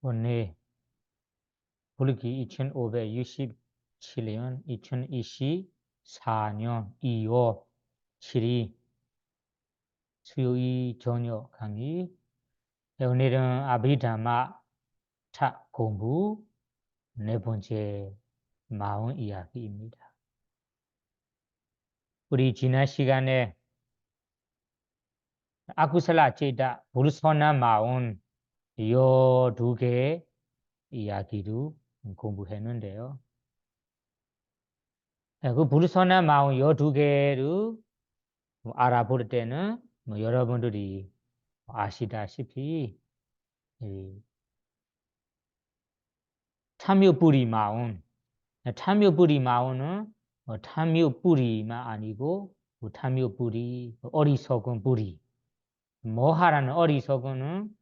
오늘 불기 2567년 2024년 2월 7일 수요일 저녁 강의. 오늘은 아비담마 차 공부 네 번째 마음 이야기입니다. 우리 지난 시간에 아쿠살라 제다 부르소나 마음 요 두 개 이야기도 공부했는데요. 그 부르소나 마음 요 두 개를 알아볼 때는 여러분들이 아시다시피 탐욕뿌리 마음, 탐욕뿌리 마음은 탐욕뿌리만 아니고 탐욕뿌리, 어리석은 뿌리, 모하라는 어리석은은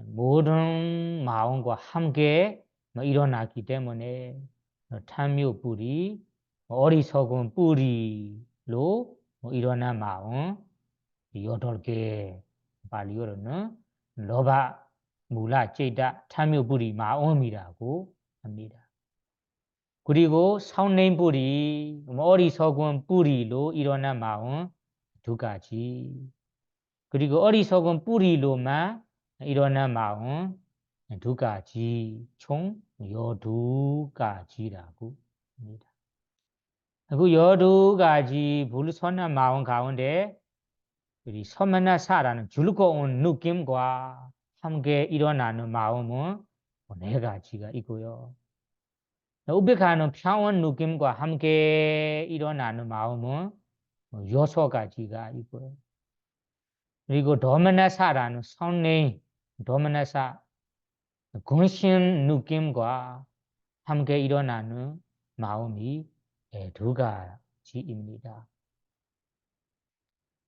모든 마음과 함께 일어나기 때문에 탐욕뿌리, 어리석은 뿌리로 일어난 마음 8개 발리어는 로바 물라 제다 탐욕뿌리 마음이라고 합니다. 그리고 성냄뿌리, 어리석은 뿌리로 일어난 마음 두 가지. 그리고 어리석은 뿌리로만 일어난 마음 두 가지. 총 12가지라고 합니다. 그 12가지 불선한 마음 가운데 우리 서면나사라는 즐거운 느낌과 함께 일어나는 마음은 4가지가 있고요. 우베카는 평온 느낌과 함께 일어나는 마음은 6가지가 있고요. 그리고 도메나사라는 성내, 도메나사 근심 느낌과 함께 일어나는 마음이 2가지입니다.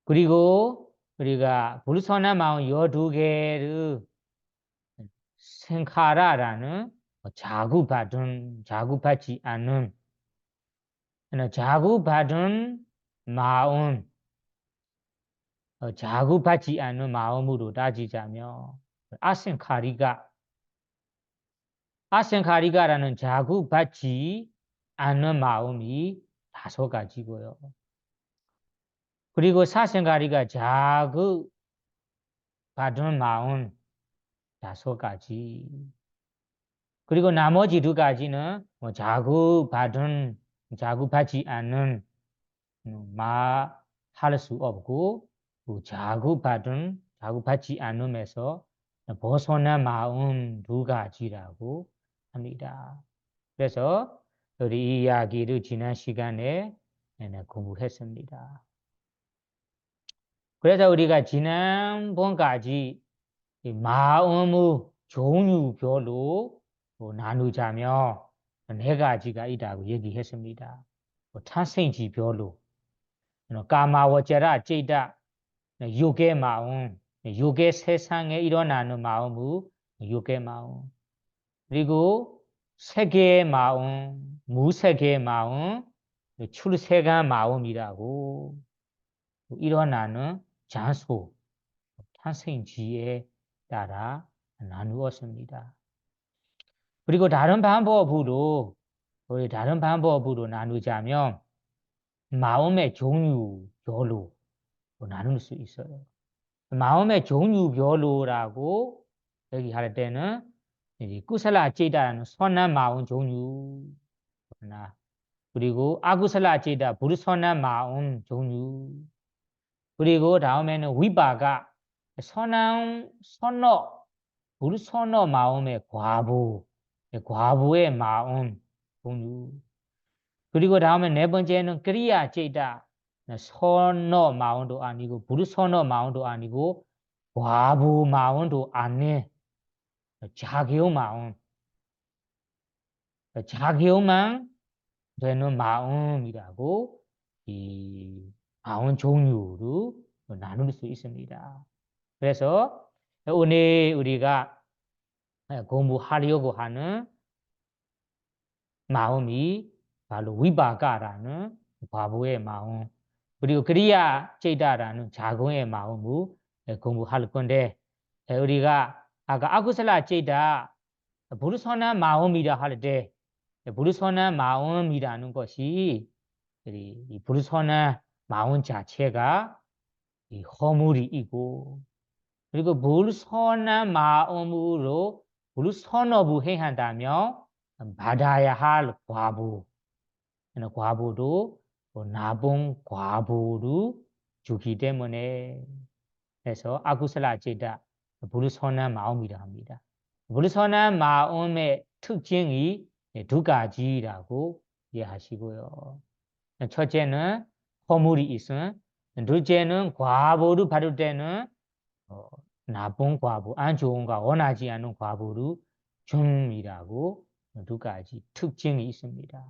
그리고 우리가 불선한 마음 12개를 생카라라는 자구받지 않은 자구받은 마음, 자구받지 않는 마음으로 따지자면 아센카리가라는 자구받지 않는 마음이 5가지고요. 그리고 사센카리가 자구받은 마음 5가지. 그리고 나머지 2가지는 자구받지 않는 할 수 없고 자구받지 않으면서 벗어난 마음 2가지라고 합니다. 그래서 우리 이 이야기를 지난 시간에 공부했습니다. 그래서 우리가 지난번까지 마음의 종류별로 나누자면 4가지가 있다고 얘기했습니다. 탄생지별로 까마워제라 제다 육의 마음, 육의 세상에 일어나는 마음의 육의 마음, 그리고 세계의 마음, 무세계의 마음, 출세가 마음이라고 일어나는 장소, 탄생지에 따라 나누었습니다. 그리고 다른 방법으로 나누자면 마음의 종류별로 나눌 수 있어요. 마음의 종류별로라고 얘기할 때는 꾸살라 제다는 선한 마음 종류, 그리고 아구살라 제다 불선한 마음 종류, 그리고 다음에는 위바가 불선어 마음의 과부의 마음 종류, 그리고 다음에 4번째는 그리야 제다 선어 마음도 아니고 불선어 마음도 아니고 과부 마음도 아닌 자기만 되는 마음이라고 이 마음 종류로 나눌 수 있습니다. 그래서 오늘 우리가 공부하려고 하는 마음이 바로 위바가라는 과부의 마음, 그리고 그리야 제다라는 자궁의 마음을 공부할 건데, 우리가 아까 아구살라 제다 부르선한 마음이라 할 때 부르선한 마음이라는 것이 이 부르선한 마음 자체가 이 허물이 있고 그리고 불선한 마음으로 불선업을 해야 한다면 받아야 할 과부 과부도 나쁜 과부를 주기 때문에 그래서 아구슬라 제다 불선한 마음이라 합니다. 불선한 마음의 특징이 두 가지라고 이해하시고요. 첫째는 허물이 있음, 둘째는 과보를 받을 때는 나쁜 과보, 안 좋은 과 원하지 않은 과보를 줌이라고 두 가지 특징이 있습니다.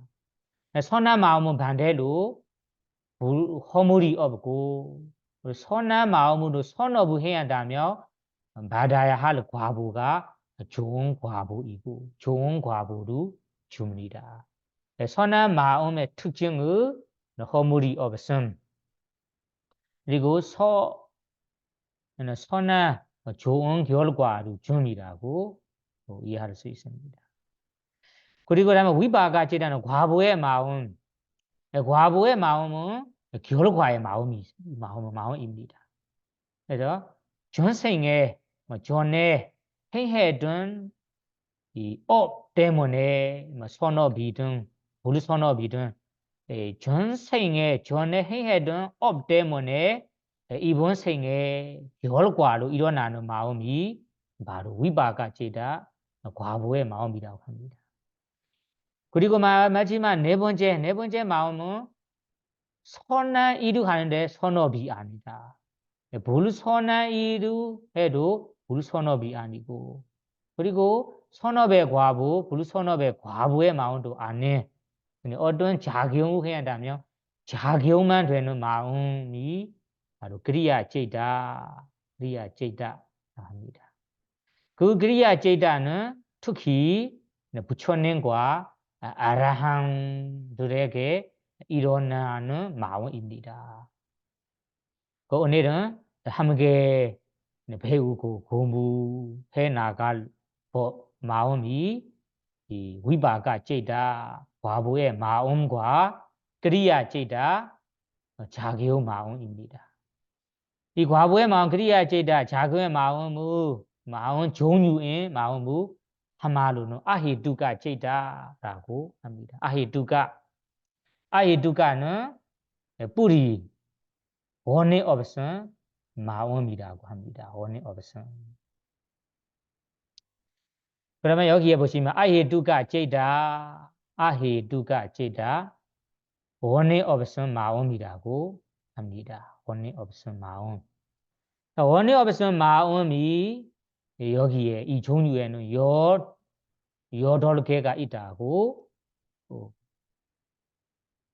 선한 마음은 반대로 허물이 없고 선한 마음으로 선업을 해야 한다며 받아야 할 과보가 좋은 과보이고 좋은 과보를 줍니다. 선한 마음의 특징은 허물이 없음 그리고 선한 좋은 결과를 줍이라고 이해할 수 있습니다. 그리고 그다음에 위바가지라는 과보의 마음 과보의 마음은 결과의 마음입니다. 그래서 전생에 전에 행했던 이 업 때문에 선업이든 불선업이든 전생에 전에 행했던 업 때문에 이번 생에 결과로 일어나는 마음이 바로 위바가지다 과보의 마음이라고 합니다. 그리고 마지막 네 번째 마음은 선한 일을 하는데 선업이 아니다. 불선한 일을 해도 불선업이 아니고 그리고 선업의 과부, 불선업의 과부의 마음도 아닌 어떤 작용을 해야 한다면 작용만 되는 마음이 바로 그리야 제이다 합니다. 그 그리야 제이다는 특히 부처님과 아라한들에게 일어나는 마음입니다. 오늘은 함께 배우고 공부해 나갈 마음이 이 위바가 제이다 과보의 마음과 그리야 제이다 자기의 마음입니다. 이 과보의 마음 그리야 제이다 자기의 마음 종류인 마음을 한말로는 아히두가 제이다라고 합니다. 아히두가는 뿌리 원의 없음 마음이라고 합니다. 원의 없음. 그러면 여기에 보시면 아헤두가 제이다 원의 없음 마음이라고 합니다. 원의 없음 마음. 원의 없음 마음이 여기에 이 종류에는 8개가 있다고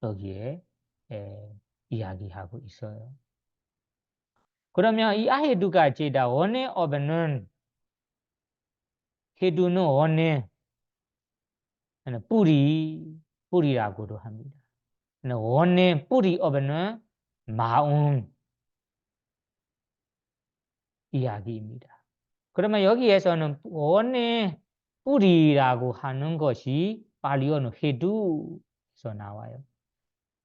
여기에 이야기하고 있어요. 그러면 이 아헤두가 제이다 원의 없는 헤두는 원의 뿌리라고도 합니다. 원의 뿌리 없는 마음 이야기입니다. 그러면 여기에서는 원의 뿌리라고 하는 것이 발리어는 헤두에서 나와요.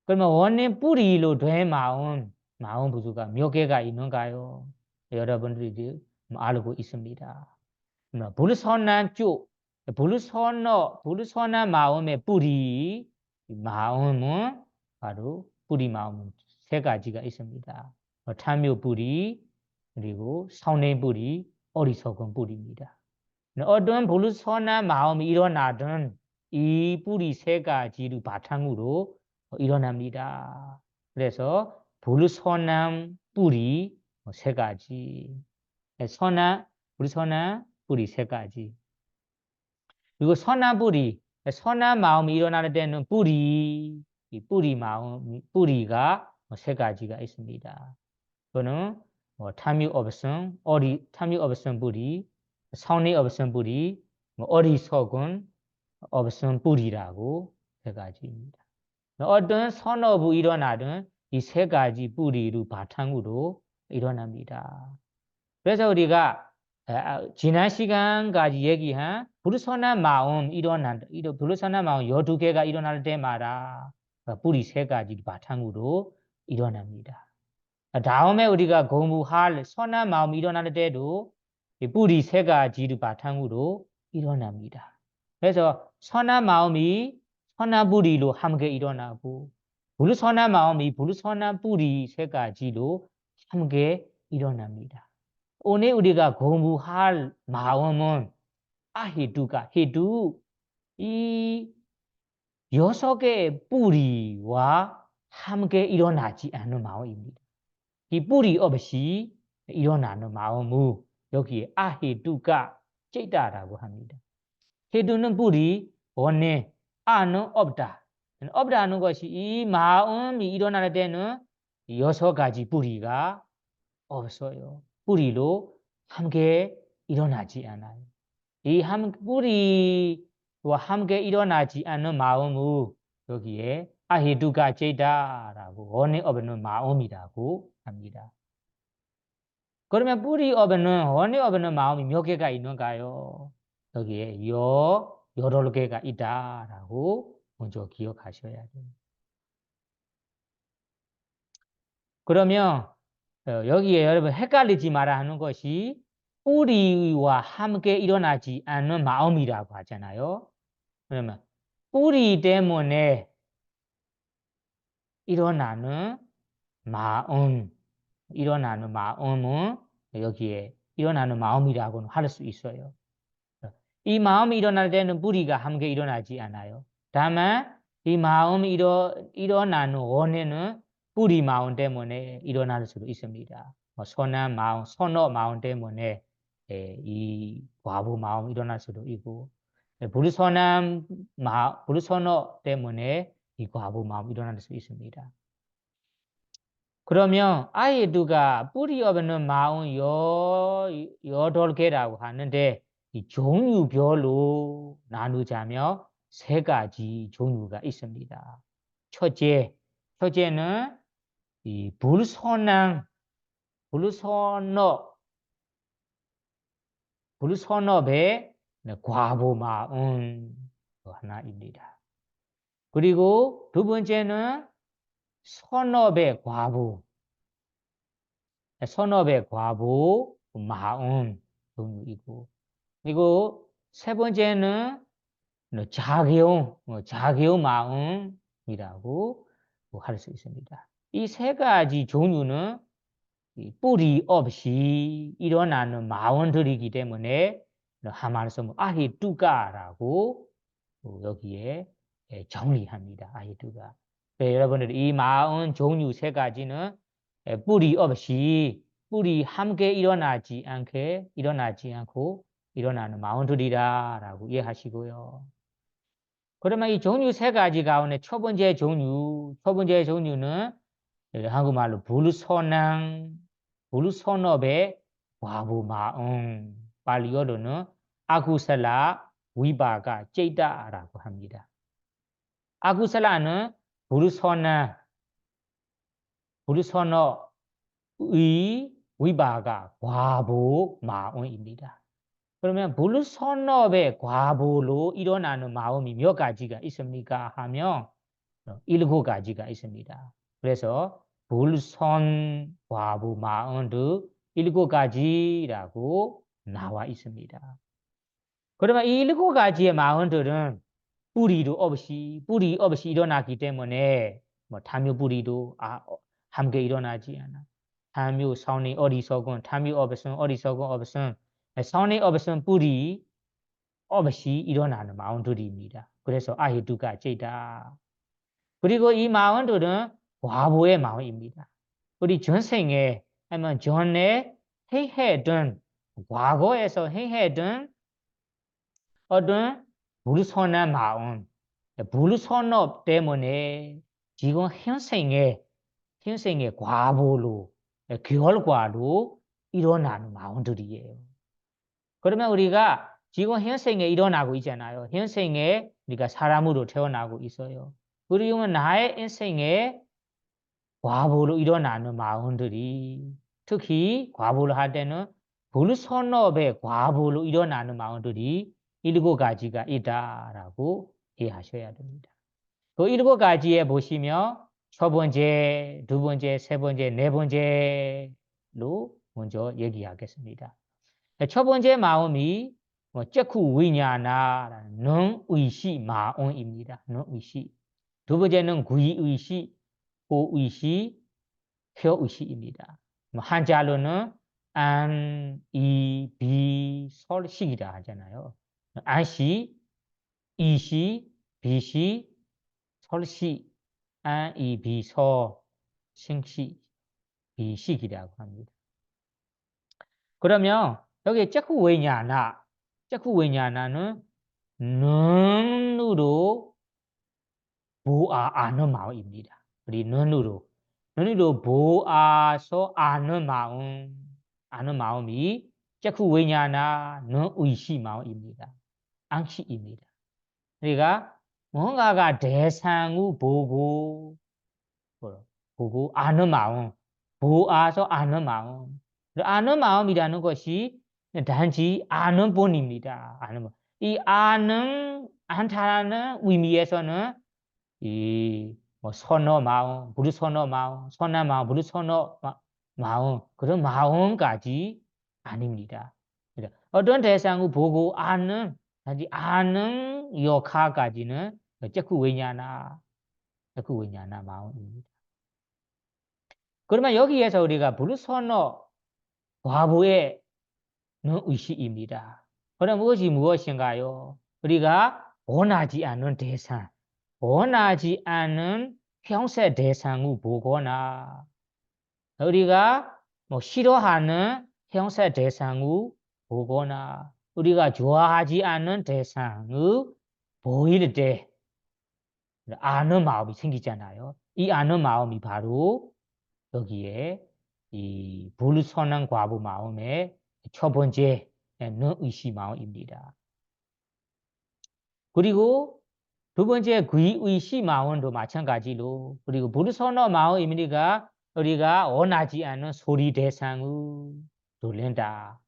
그러면 원의 뿌리로 된 마음 부수가 몇 개가 있는가요? 여러분들이 알고 있습니다. 불선한 쪽, 불선한 마음의 뿌리, 마음은 바로 뿌리 마음은 3가지가 있습니다. 탐욕 뿌리, 그리고 선행 뿌리, 어리석은 뿌리입니다. 어떤 불선한 마음이 일어나든 이 뿌리 3가지를 바탕으로 일어납니다. 그래서 불선한 뿌리 3가지, 불선한 뿌리 3가지. 그리고 선한 마음이 일어나는 데는 뿌리가 3가지가 있습니다. 그거는 탐욕 없음 뿌리, 선의 없음 뿌리, 어리석은 없음 뿌리라고 3가지입니다. 어떤 선업이 일어나든 이 3가지 뿌리를 바탕으로 일어납니다. 그래서 우리가 지난 시간까지 얘기한 불선한 마음 불선한 마음 12개가 일어날 때마다 뿌리 3가지 바탕으로 일어납니다. 다음에 우리가 공부할 선한 마음이 일어날 때도 뿌리 3가지를 바탕으로 일어납니다. 그래서 선한 마음이 선한 뿌리로 함께 일어나고 불선한 마음이 불선한 뿌리 3가지로 함께 일어납니다. 오늘 우리가 공부할 마음은 아헤두가 헤두 이 6개의 뿌리와 함께 일어나지 않는 마음입니다. 이 뿌리 없이 일어나는 마음을 여기에 아헤두가 찌다라고 합니다. 헤두는 뿌리, 원래 아는 없다. 없다는 것이 이 마음이 일어날 때는 6가지 뿌리가 없어요. 뿌리로 함께 일어나지 않아요. 이 뿌리와 함께 일어나지 않는 마음을 여기에 아헤두가 제다라고 원에 없는 마음이라고 합니다. 그러면 뿌리 없는 원에 없는 마음이 몇 개가 있는가요? 여기에 8개가 있다라고 먼저 기억하셔야 돼요. 그러면 여기에 여러분 헷갈리지 말아 하는 것이 뿌리와 함께 일어나지 않는 마음이라고 하잖아요. 그러면 뿌리 때문에 일어나는 마음은 여기에 일어나는 마음이라고는 할 수 있어요. 이 마음이 일어날 때는 뿌리가 함께 일어나지 않아요. 다만 이 마음이 일어나는 원인은 뿌리 마음 때문에 일어날 수도 있습니다. 선한 마음, 선어 마음 때문에 이 과부 마음 일어날 수도 있고 불선한 마음, 불선어 때문에 이 과부 마음 일어날 수 있습니다. 그러면 아이두가 뿌리 없는 마음 8개라고 하는데 이 종류별로 나누자면 3가지 종류가 있습니다. 첫째는 이 불선업의 과보 마음 하나입니다. 그리고 두 번째는 선업의 과보 마음 종류이고 그리고 세 번째는 자기용 마음이라고 할 수 있습니다. 이 3가지 종류는 뿌리 없이 일어나는 마음들이기 때문에 한 말씀 아히두가라고 여기에 정리합니다. 아히두가. 여러분들이 이 마음 종류 3가지는 뿌리 없이 뿌리 함께 일어나지 않고 일어나는 마음들이라고 이해하시고요. 그러면 이 종류 3가지 가운데 첫 번째 종류는 한국말로 불선업의 과부 마음, 발리어로는 아구살라 위바가 제이다라고 합니다. 아구살라는 불선업의 위바가 과부 마음입니다. 그러면 불선업의 과보로 일어나는 마음이 몇 가지가 있습니까? 하면 7가지가 있습니다. 그래서 불선 과부 마음도 7가지라고 나와 있습니다. 그러면 이 7가지의 마음들은 뿌리 없이 일어나기 때문에 탐욕 뿌리도 함께 일어나지 않아. 탐욕, 선의, 어리석은, 탐욕 없음, 어리석은 없음, 선의 없음 뿌리 없이 일어나는 마음들입니다. 그래서 아히두가 제다. 그리고 이 마음들은 과보의 마음입니다. 우리 전생에 아니면 전에 행했던 과거에서 행했던 어떤 불선한 마음, 불선업 때문에 지금 현생의 과보로 결과로 일어나는 마음들이에요. 그러면 우리가 지금 현생에 일어나고 있잖아요. 현생에 우리가 사람으로 태어나고 있어요. 그리고 나의 인생에 과보로 일어나는 마음들이 특히 과보를 할 때는 불선업의 과보로 일어나는 마음들이 7가지가 있다라고 이해하셔야 됩니다. 그 7가지에 보시면 첫 번째, 두 번째, 세 번째, 네 번째로 먼저 얘기하겠습니다. 첫 번째 마음이 째쿠 위냐나라는 능의시 마음입니다. 능의시. 두 번째는 구의의시, 호의시, 혀의시입니다. 한자로는 안, 이, 비, 설식이라 하잖아요. 안시, 이시, 비시, 설시, 안, 이, 비, 서, 생시, 비식이라고 합니다. 그러면 여기 째쿠 왜냐나는 눈으로 보아하는 마음입니다. 우리 눈으로 보아서 아는 마음이 째쿠 왜냐나 눈의시 마음입니다. 앙시입니다. 그러니까 뭔가가 대상을 보고 아는 마음, 보아서 아는 마음. 아는 마음이라는 것이 단지 아는 뿐입니다. 아는 마음. 이 아는 한타라는 의미에서는 이 선어 마음, 무릇 선어 마음, 선한 마음, 무릇 선어 마음 그런 마음까지 아닙니다. 어떤 대상을 보고 아는 단지 아는 역할까지는 째쿠 왜냐나 마음입니다. 그러면 여기에서 우리가 무릇 선어 과부의 의식입니다. 그럼 무엇인가요? 우리가 원하지 않는 대상, 원하지 않은 형세 대상을 보거나 우리가 싫어하는 형세 대상을 보거나 우리가 좋아하지 않는 대상을 보일 때 아는 마음이 생기잖아요. 이 아는 마음이 바로 여기에 이 불선한 과부 마음의 첫 번째 의시 마음입니다. 그리고 두 번째 의시 마음도 마찬가지로 그리고 불선한 마음입니다. 우리가 원하지 않는 소리 대상을 돌린다.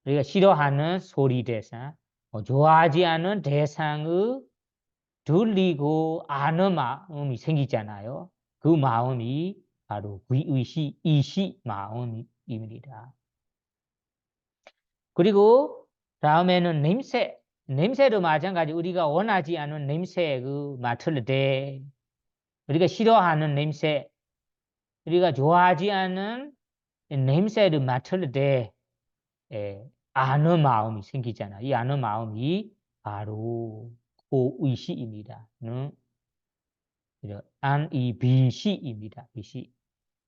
우리가 싫어하는 소리 대상, 좋아하지 않는 대상을 들리고 아는 마음이 생기잖아요. 그 마음이 바로 의시, 이시 마음입니다. 그리고 다음에는 냄새도 마찬가지 우리가 원하지 않은 냄새 맡을 때 우리가 싫어하는 냄새 우리가 좋아하지 않은 냄새를 맡을 때 아는 마음이 생기잖아요. 이 아는 마음이 바로 의시입니다. 이 비시입니다. 비시.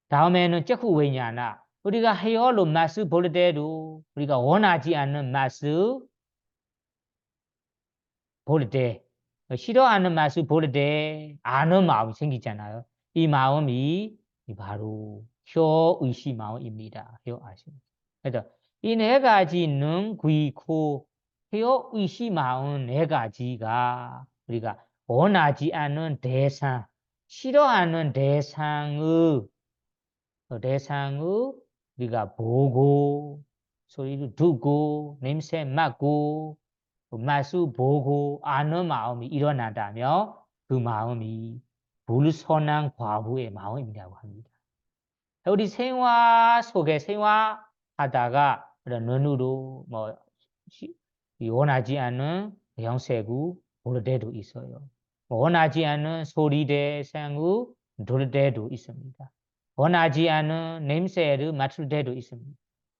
다음에는 째쿠 왜냐나 우리가 헤어로 맛을 볼 때도 우리가 원하지 않는 맛을 볼 때, 싫어하는 맛을 볼 때 아는 마음이 생기잖아요. 이 마음이 바로 혀의시 마음입니다. 혀의시. 그래서 이 네 가지 능, 귀, 코, 혀의시 마음 네 가지가 우리가 원하지 않는 대상, 싫어하는 대상을 우리가 보고 소리를 듣고 냄새 맡고 맛을 보고 아는 마음이 일어난다면 그 마음이 불선한 과부의 마음이라고 합니다. 우리 생활 속에 생활하다가 그런 눈으로 원하지 않은 형색을 볼 때도 있어요. 원하지 않은 소리 대상을 들을 때도 있습니다. 원하지 않은 냄새를 맡을 때도 있습니다.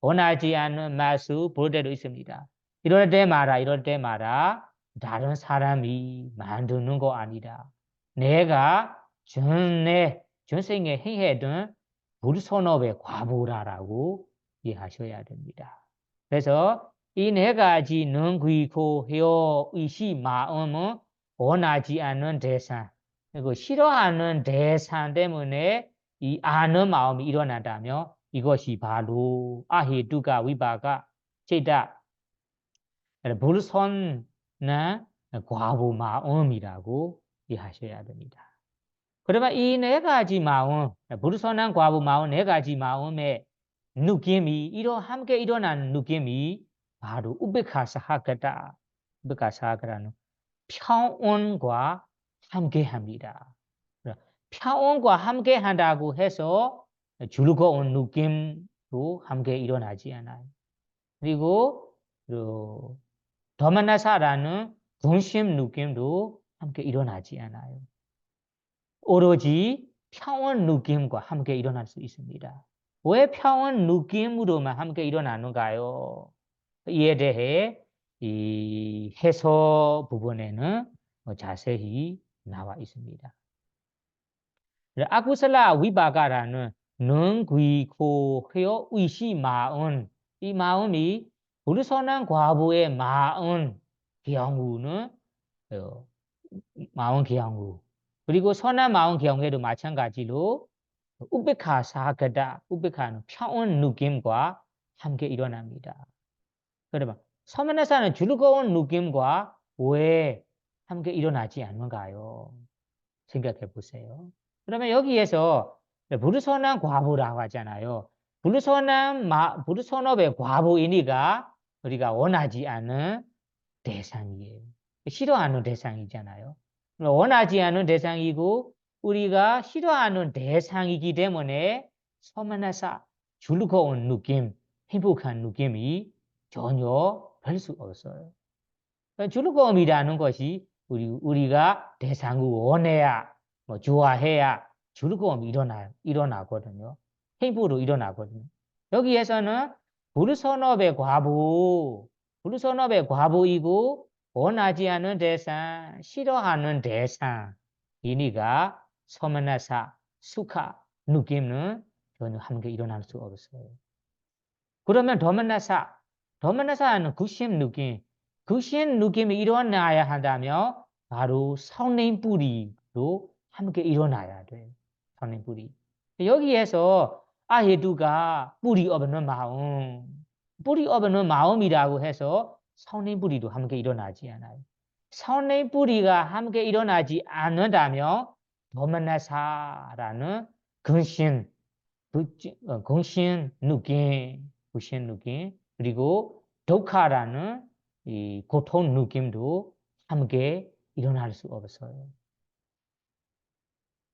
원하지 않은 맛을 볼 때도 있습니다. 이럴 때마다 다른 사람이 만드는 거 아니다. 내가 전생에 행했던 불선업의 과보라라고 이해하셔야 됩니다. 그래서 이 네 가지 능, 귀, 코, 혀, 의시, 마음은 원하지 않는 대상 그리고 싫어하는 대상 때문에 이 아는 마음이 일어난다면 이것이 바로 아헤두가 위바가 제다 불선한 과보 마음이라고 이해하셔야 됩니다. 그러면 이 네 가지 마음, 불선한 과부 마음 네 가지 마음의 느낌이 함께 일어나는 느낌이 바로 우베카 사하가다. 우베카 사하가라는 평온과 함께합니다. 평온과 함께한다고 해서 즐거운 느낌도 함께 일어나지 않아요. 그리고 더만나사라는 분심 느낌도 함께 일어나지 않아요. 오로지 평온 느낌과 함께 일어날 수 있습니다. 왜 평온 느낌으로만 함께 일어나는가요? 이에 대해 이 해석 부분에는 자세히 나와 있습니다. 아쿠살라 위바가라는 능귀고 헤어 의시 마음, 이 마음이 불선한 과부의 마음 경우는 마음 경우, 그리고 선한 마음 경우에도 마찬가지로 우베카 사가다, 우베카는 평온 느낌과 함께 일어납니다. 그러면 서면에서는 즐거운 느낌과 왜 함께 일어나지 않는가요? 생각해 보세요. 그러면 여기에서 부르선한 과부라고 하잖아요. 부르선업의 과부이니까 우리가 원하지 않은 대상이에요. 싫어하는 대상이잖아요. 원하지 않은 대상이고 우리가 싫어하는 대상이기 때문에 서면에서 즐거운 느낌, 행복한 느낌이 전혀 별 수 없어요. 즐거움이라는 것이 우리가 대상을 원해야, 좋아해야 즐거움이 일어나거든요. 행복으로 일어나거든요. 여기에서는 부르선업의 과부이고 원하지 않는 대상, 싫어하는 대상이니까 서면나사, 수카, 느낌은 전혀 함께 일어날 수 없어요. 그러면 더만나사는 구심 느낌이 일어나야 한다면 바로 성령 뿌리로 함께 일어나야 돼요. 성령 뿌리. 여기에서 아예두가 뿌리 없는 마음이라고 해서 성령 뿌리도 함께 일어나지 않아요. 성령 뿌리가 함께 일어나지 않는다면 더만나사라는 근심 느낌, 그리고 독하라는 이 고통 느낌도 함께 일어날 수 없어요.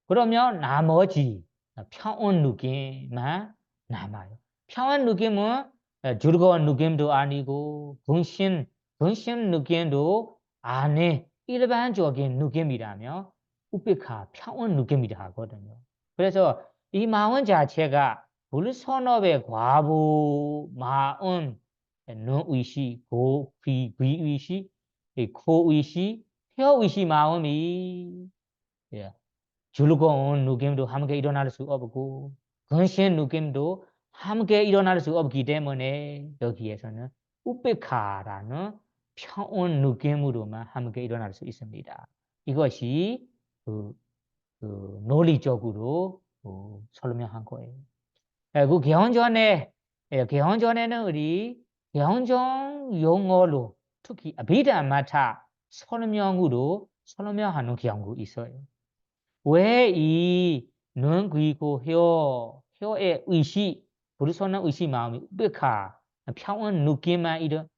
그러면 나머지 평온 느낌만 남아요. 평온 느낌은 즐거운 느낌도 아니고 근심 느낌도 안에 일반적인 느낌이라면 우베카 평온 느낌이라 하거든요. 그래서 이 마음 자체가 불선업의 과부 마음, 눈의식, 귀의식, 코의식, 혀의식 마음이 즐거운 느낌도 함께 일어날 수 없고 근심 느낌도 함께 일어날 수 없기 때문에 여기에서는 우베카라는 평온 느낌으로만 함께 일어날 수 있습니다. 이것이 논리적으로 설명한 거예요. 그 개헌 전에는 우리 개헌전 용어로 특히 비단마타 설명으로 설명하는 경우 있어요. 왜 이 눈, 귀, 코, 혀의 의식, 부르서는 의식 마음이 우베카, 평온 느낌으로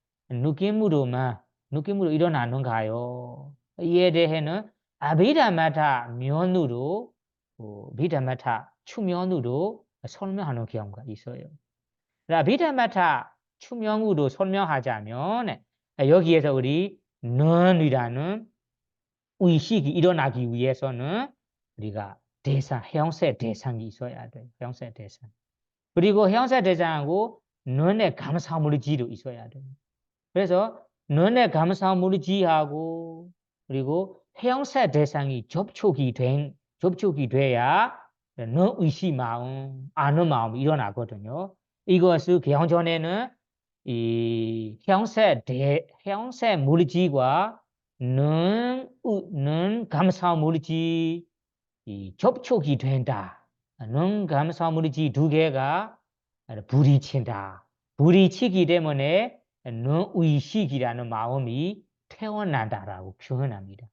일어나는가요? 이에 대해는 비단마타 면으로 비단마타 추면으로 설명하는 경우가 있어요. 비단마타 추명으로 설명하자면 여기에서 우리 눈이라는 의식이 일어나기 위해서는 우리가 형세 대상이 있어야 돼요. 형세 대상. 그리고 형세 대상하고 눈의 감사물지도 있어야 돼요. 그래서 눈의 감사물지하고 그리고 형세 대상이 접촉이 돼야 눈 의식 마음, 아는 마음이 일어나거든요. 이것을 개헌전에는 이 형세 물질과 눈 감사 물질 이 접촉이 된다. 눈 감사 물질 두 개가 부딪힌다. 부딪히기 때문에 눈 의식이라는 마음이 태어난다라고 표현합니다.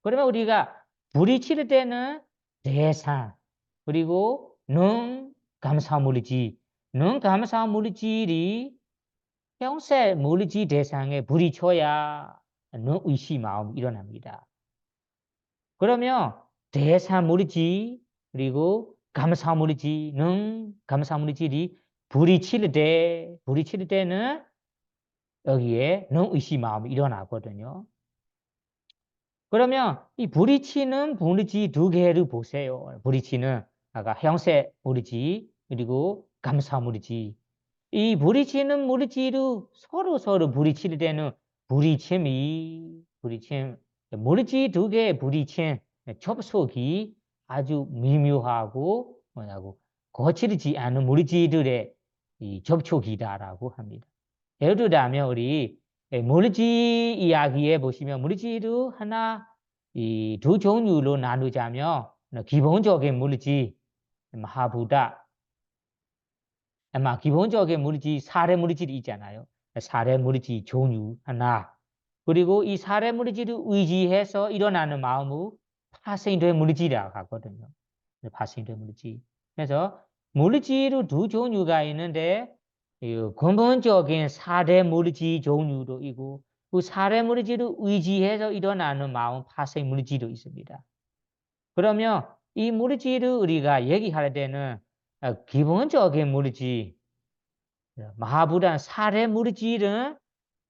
그러면 우리가 부딪힐 때는 대상 그리고 눈 감사 물질 눈 감사 물질이 형세 물질 대상에 불이 쳐야 눈 의식 마음이 일어납니다. 그러면 대상 물질 그리고 감사 물질, 눈 감사 물질이 불이 칠 때는 여기에 눈 의식 마음이 일어나거든요. 그러면 이 부딪히는 물질 두 개를 보세요. 부딪히는 아까 형세 물질 그리고 감사 물질. 이 부딪히는 물질을 서로 부딪힐 때는 부딪힘 물질 두 개의 부딪힘 접촉이 아주 미묘하고 뭐냐고 거칠지 않은 물질들의 이 접촉이다라고 합니다. 예를 들자면 우리 물질 이야기에 보시면 물질을 하나 이 두 종류로 나누자면 기본적인 물질 마하부다 아마 기본적인 물질 사례 물질이 있잖아요. 사례 물질 종류 하나 그리고 이 사례 물질을 의지해서 일어나는 마음을 파생된 물질이라고 하거든요. 파생된 물질. 그래서 물질의 두 종류가 있는데 근본적인 사례 물질 종류도 있고 그 사례 물질을 의지해서 일어나는 마음 파생 물질도 있습니다. 그러면 이 물질을 우리가 얘기할 때는 기본적인 물질, 마하부란 사례 물질은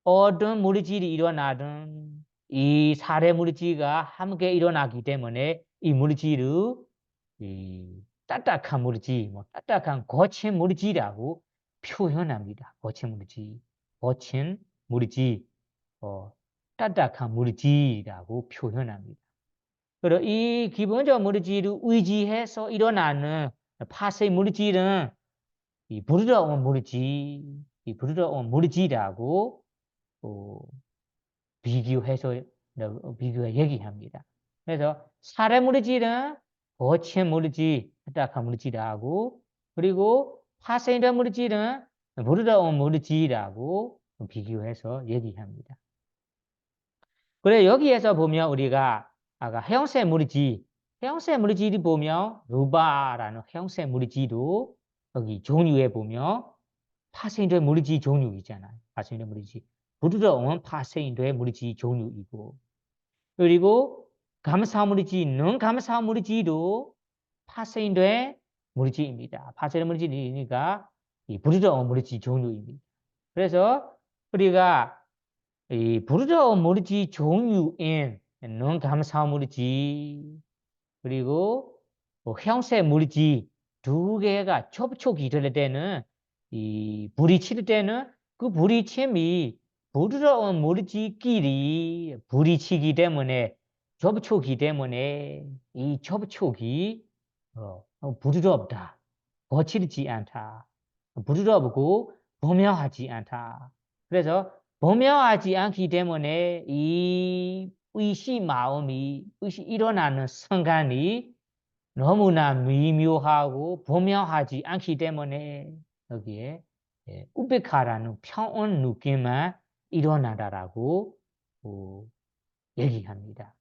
어떤 물질이 일어나든 이 사례 물질과 함께 일어나기 때문에 이 물질을 이 딱딱한 물질, 딱딱한 거친 물질이라고 표현합니다. 거친 물질, 거친 물질, 딱딱한 물질이라고 표현합니다. 그리고 이 기본적 물질을 의지해서 일어나는 파생 물질은 이 부드러운 물질이라고 비교해서 얘기합니다. 그래서 사례 물질은 거친 물질, 딱딱한 물질이라고 그리고 파생된 물질은 부드러운 물질이라고 비교해서 얘기합니다. 그래 여기에서 보면 우리가 아까 해용색 물질이 보면 루바라는 해용색 물질도 여기 종류에 보면 파생된 물질 종류 있잖아요. 파생된 물질. 부드러운 파생된 물질 종류이고 그리고 감사 물질, non-감사 물질도 파생된 물질입니다. 파생된 물질이니까 이 부드러운 물질 종류입니다. 그래서 우리가 이 부드러운 물질 종류인 non-감사 물질 그리고 형색 물질 두 개가 접촉이 될 때는 이 부딪힐 때는 그 부딪힘이 부드러운 물질끼리 부딪히기 때문에 접촉이 때문에 이 접촉이 부드럽다, 거칠지 않다, 부드럽고 보명하지 않다. 그래서 보명하지 않기 때문에 이 의식 마음이 의식 일어나는 순간이 너무나 미묘하고 보명하지 않기 때문에 여기에 우베카라는 평온 느낌만 일어나다라고 얘기합니다.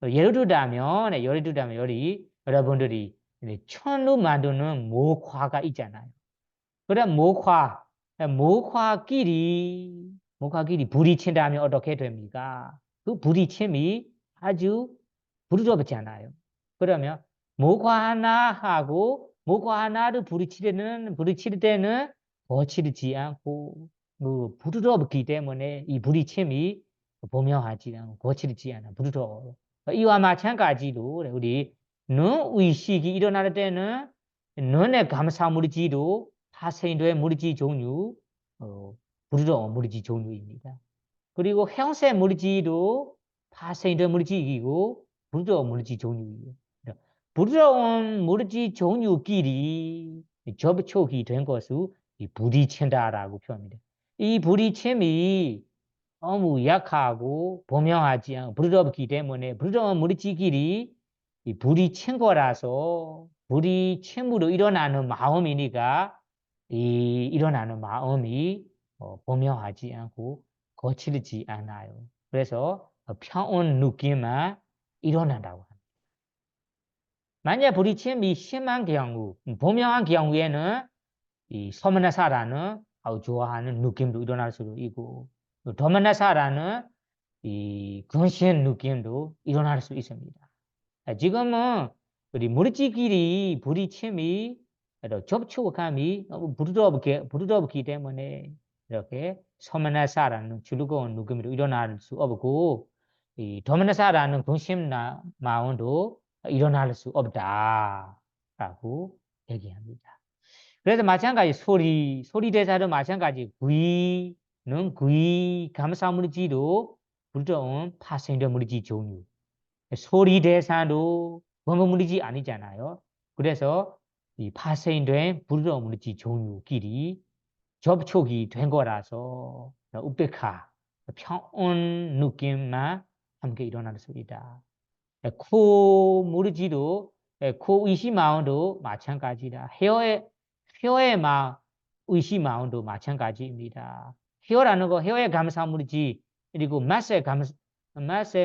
예를 들자면 여러분들이 천로 만드는 모과가 있잖아요. 그럼 모과끼리 부딪힌다면 어떻게 됩니까? 그 부딪힘이 아주 부드럽잖아요. 그러면 모과 하나를 부딪힐 때는 거칠지 않고 부드럽기 때문에 이 부딪힘이 보명하지 않고 거칠지 않아 부드러워. 이와 마찬가지로 우리 눈의식이 일어날 때는 눈의 감사 물질도 파생된 물질 종류, 부드러운 물질 종류입니다. 그리고 형색 물질도 파생된 물질이고 부드러운 물질 종류이에요. 부드러운 물질 종류끼리 접촉이 된 것을 부딪힌다라고 표현합니다. 이 부딪힘이 너무 약하고 보명하지 않고 부드럽기 때문에 부드러운 물질끼리 부딪힌 거라서 부딪힘으로 일어나는 마음이니까 이 일어나는 마음이 보명하지 않고 거칠지 않아요. 그래서 평온 느낌만 일어난다고 합니다. 만약 부딪힘이 심한 경우, 보명한 경우에는 이 서머나사라는 아주 좋아하는 느낌도 일어날 수도 있고 도머나사라는 이 근시한 느낌도 일어날 수 있습니다. 지금은 우리 물질끼리 부딪힘이 접촉감이 너무 부드럽기 때문에 이렇게 서머나사라는 즐거운 느낌으로 일어날 수 없고 이 도머나사라는 근심 마음도 일어날 수 없다라고 얘기합니다. 그래서 마찬가지 소리 대사도 마찬가지 귀는 귀 감사 물질도 부드러운 파생된 물질 종류. 소리 대사도 원본 물질 아니잖아요. 그래서 이 파생된 부드러운 물질 종류끼리 접촉이 된 거라서 우베카 평온 느낌만 함께 일어날 수 있다. 코 물질도 코 의식 마음도 마찬가지다. 혀의 의식 마음도 마찬가지입니다. 혀라는 거 혀의 감사 물질 그리고 맛의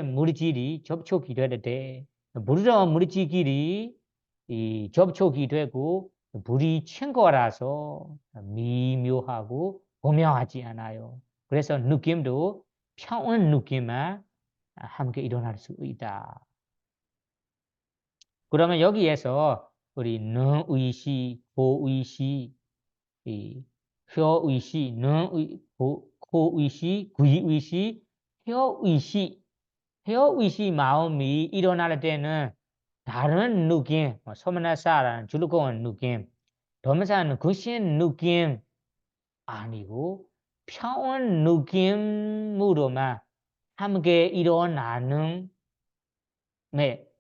물질이 접촉이 되는데 부드러운 물질끼리 이 접촉이 되고 부딪힌 거라서 미묘하고 고명하지 않아요. 그래서 느낌도 평온 느낌만 함께 일어날 수 있다. 그러면 여기에서 우리 능의시, 고의시, 이 혀의시, 코의시, 귀의시, 혀의시 마음이 일어날 때는 다른 느낌, 소문나사라는 즐거운 느낌, 도면사는 그신 느낌 아니고 평온 느낌으로만 함께 일어나는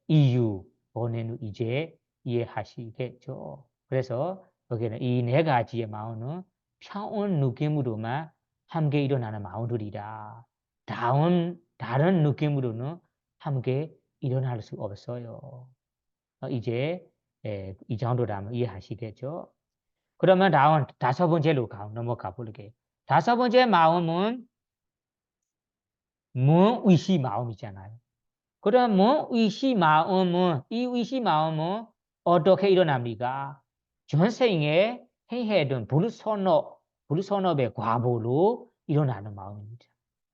이유 본인은 이제 이해하시겠죠. 그래서 여기는 이 네 가지의 마음은 평온 느낌으로만 함께 일어나는 마음들이다. 다른 느낌으로는 함께 일어날 수 없어요. 이제 이 정도라면 이해하시겠죠. 그러면 다음 5번째로 넘어가 볼게요. 5번째 마음은 무의식 마음이잖아요. 그러면 의식 마음은 이 의식 마음은 어떻게 일어납니까? 전생에 행해둔 불선업의 과보로 일어나는 마음입니다.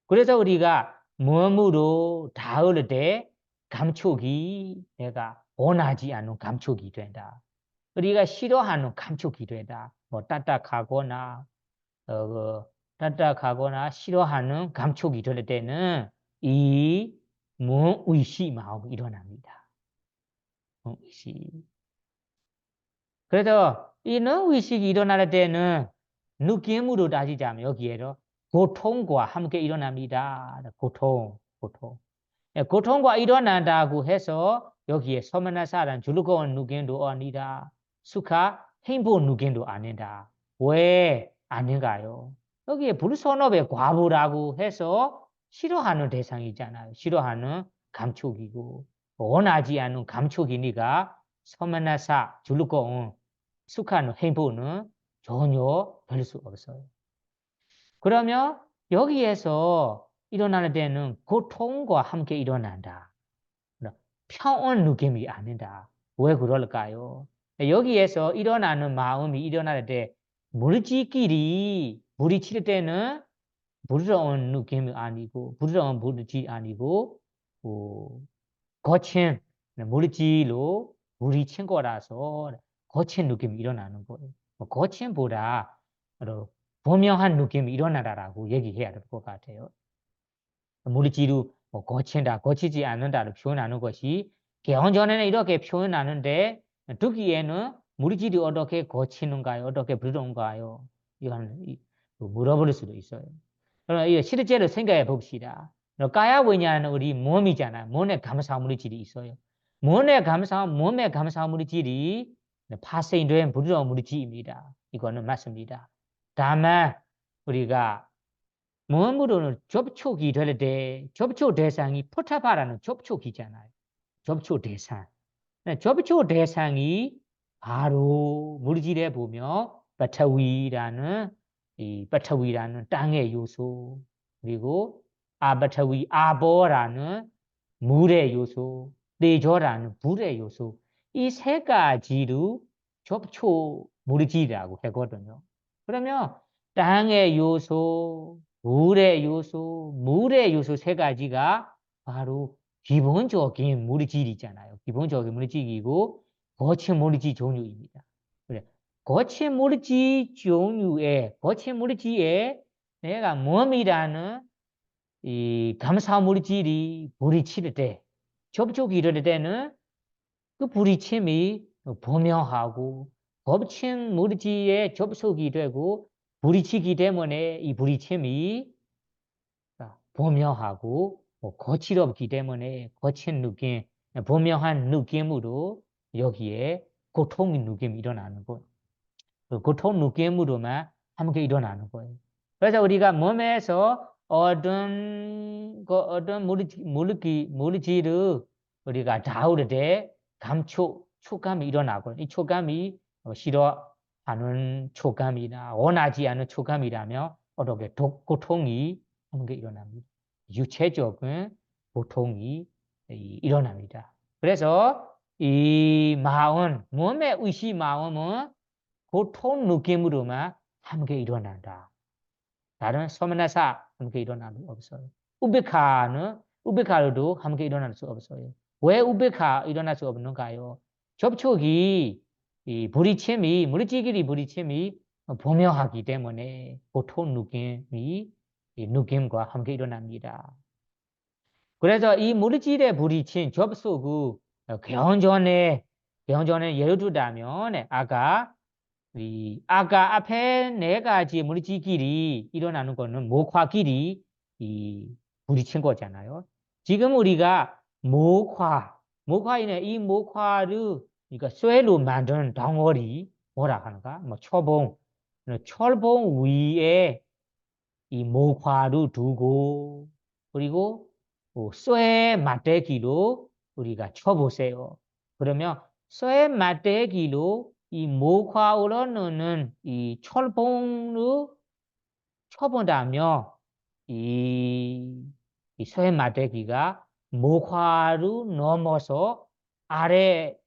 그래서 우리가 몸으로 닿을 때 감촉이 내가 원하지 않는 감촉이 된다. 우리가 싫어하는 감촉이 된다. 뭐 딱딱하거나 싫어하는 감촉이 될 때는 이 무의식 마음이 일어납니다. 무의식. 그래서 이 무의식이 일어날 때는 느낌으로 따지자면 여기에도 고통과 함께 일어납니다. 고통과 일어난다고 해서 여기에 서머나사란 즐거운 느낌도 아니다. 수카 행복 느낌도 아니다. 왜 아닌가요? 여기에 불선업의 과부라고 해서 싫어하는 대상이잖아요. 싫어하는 감촉이고 원하지 않는 감촉이니까 서머나사 즐거운 수카는 행복은 전혀 별 수 없어요. 그러면 여기에서 일어나는 데는 고통과 함께 일어난다. 평온 느낌이 아니다. 왜 그럴까요? 여기에서 일어나는 마음이 일어날 때 물질끼리 부딪힐 때는 부드러운 느낌이 아니고 부드러운 물질이 아니고 거친 물질로 부딪힌 거라서 거친 느낌이 일어나는 거예요. 거친보다 분명한 느낌이 일어나라라고 얘기해야 될 것 같아요. 물질로 거친다, 거치지 않는다를 표현하는 것이 개헌전에는 이렇게 표현하는데 듣기에는 물질이 어떻게 거치는가요? 어떻게 부드러운가요? 이건 물어볼 수도 있어요. 그럼 이 실제로 생각해 봅시다. 까야 왜냐하면 우리 몸이잖아요. 몸에 감사 물질이 있어요. 몸에 감사 물질이 파생된 부드러운 물질입니다. 이거는 맞습니다. 다만 우리가 몸으로는 접촉이 될 때 접촉 대상이 포타파라는 접촉이잖아요. 접촉 대상. 접촉 대상이 바로 물질에 보면 바타위라는 땅의 요소 그리고 아버라는 물의 요소, 내조라는 불의 요소 이 세 가지로 접촉 물질이라고 하거든요. 그러면 땅의 요소, 물의 요소, 물의 요소 세 가지가 바로 기본적인 물질이잖아요. 기본적인 물질이고 거친 물질 종류입니다. 그래. 거친 물질 종류에 거친 물질에 내가 몸이라는 이 감사 물질이 부딪힐 때 접촉이 이럴 때는 그 부딪힘이 분명하고 거친 물질에 접촉이 되고 부딪히기 때문에 이 부딪힘이 분명하고 거칠었기 때문에 거친 느낌, 분명한 느낌으로 여기에 고통의 느낌이 일어나는 거예요. 그 고통 느낌으로만 함께 일어나는 거예요. 그래서 우리가 몸에서 어떤 물질을 우리가 다룰 때 촉감이 일어나고 이 촉감이 싫어하는 촉감이나 원하지 않는 촉감이라면 어떻게 고통이 함께 일어납니다. 유체적인 고통이 일어납니다. 그래서 이 마음, 몸의 의식 마음은 고통 느낌으로만 함께 일어난다. 다른 소면사 함께 일어날 수 없어요. 우베카로도 함께 일어날 수 없어요. 왜 우베카 일어날 수 없는가요? 접촉이 이 부딪힘이 물질끼리 부딪힘이 분명하기 때문에 고통 느낌이 이 느낌과 함께 일어납니다. 그래서 이 물질의 부딪힌 접촉을 경전에 예를 들자면 아까 앞에 네 가지 물질끼리 일어나는 거는 목화끼리 부딪힌 거잖아요. 지금 우리가 목화이네 이 목화를 그러니까 쇠로 만든 덩어리 뭐라 하는가? 뭐 철봉 위에 이 목화를 두고 그리고 쇠 맞대기로 우리가 쳐보세요. 그러면 쇠 맞대기로 이 목화로 넣는 이 철봉을 쳐본다면 이 쇠 맞대기가 목화를 넘어서 아래에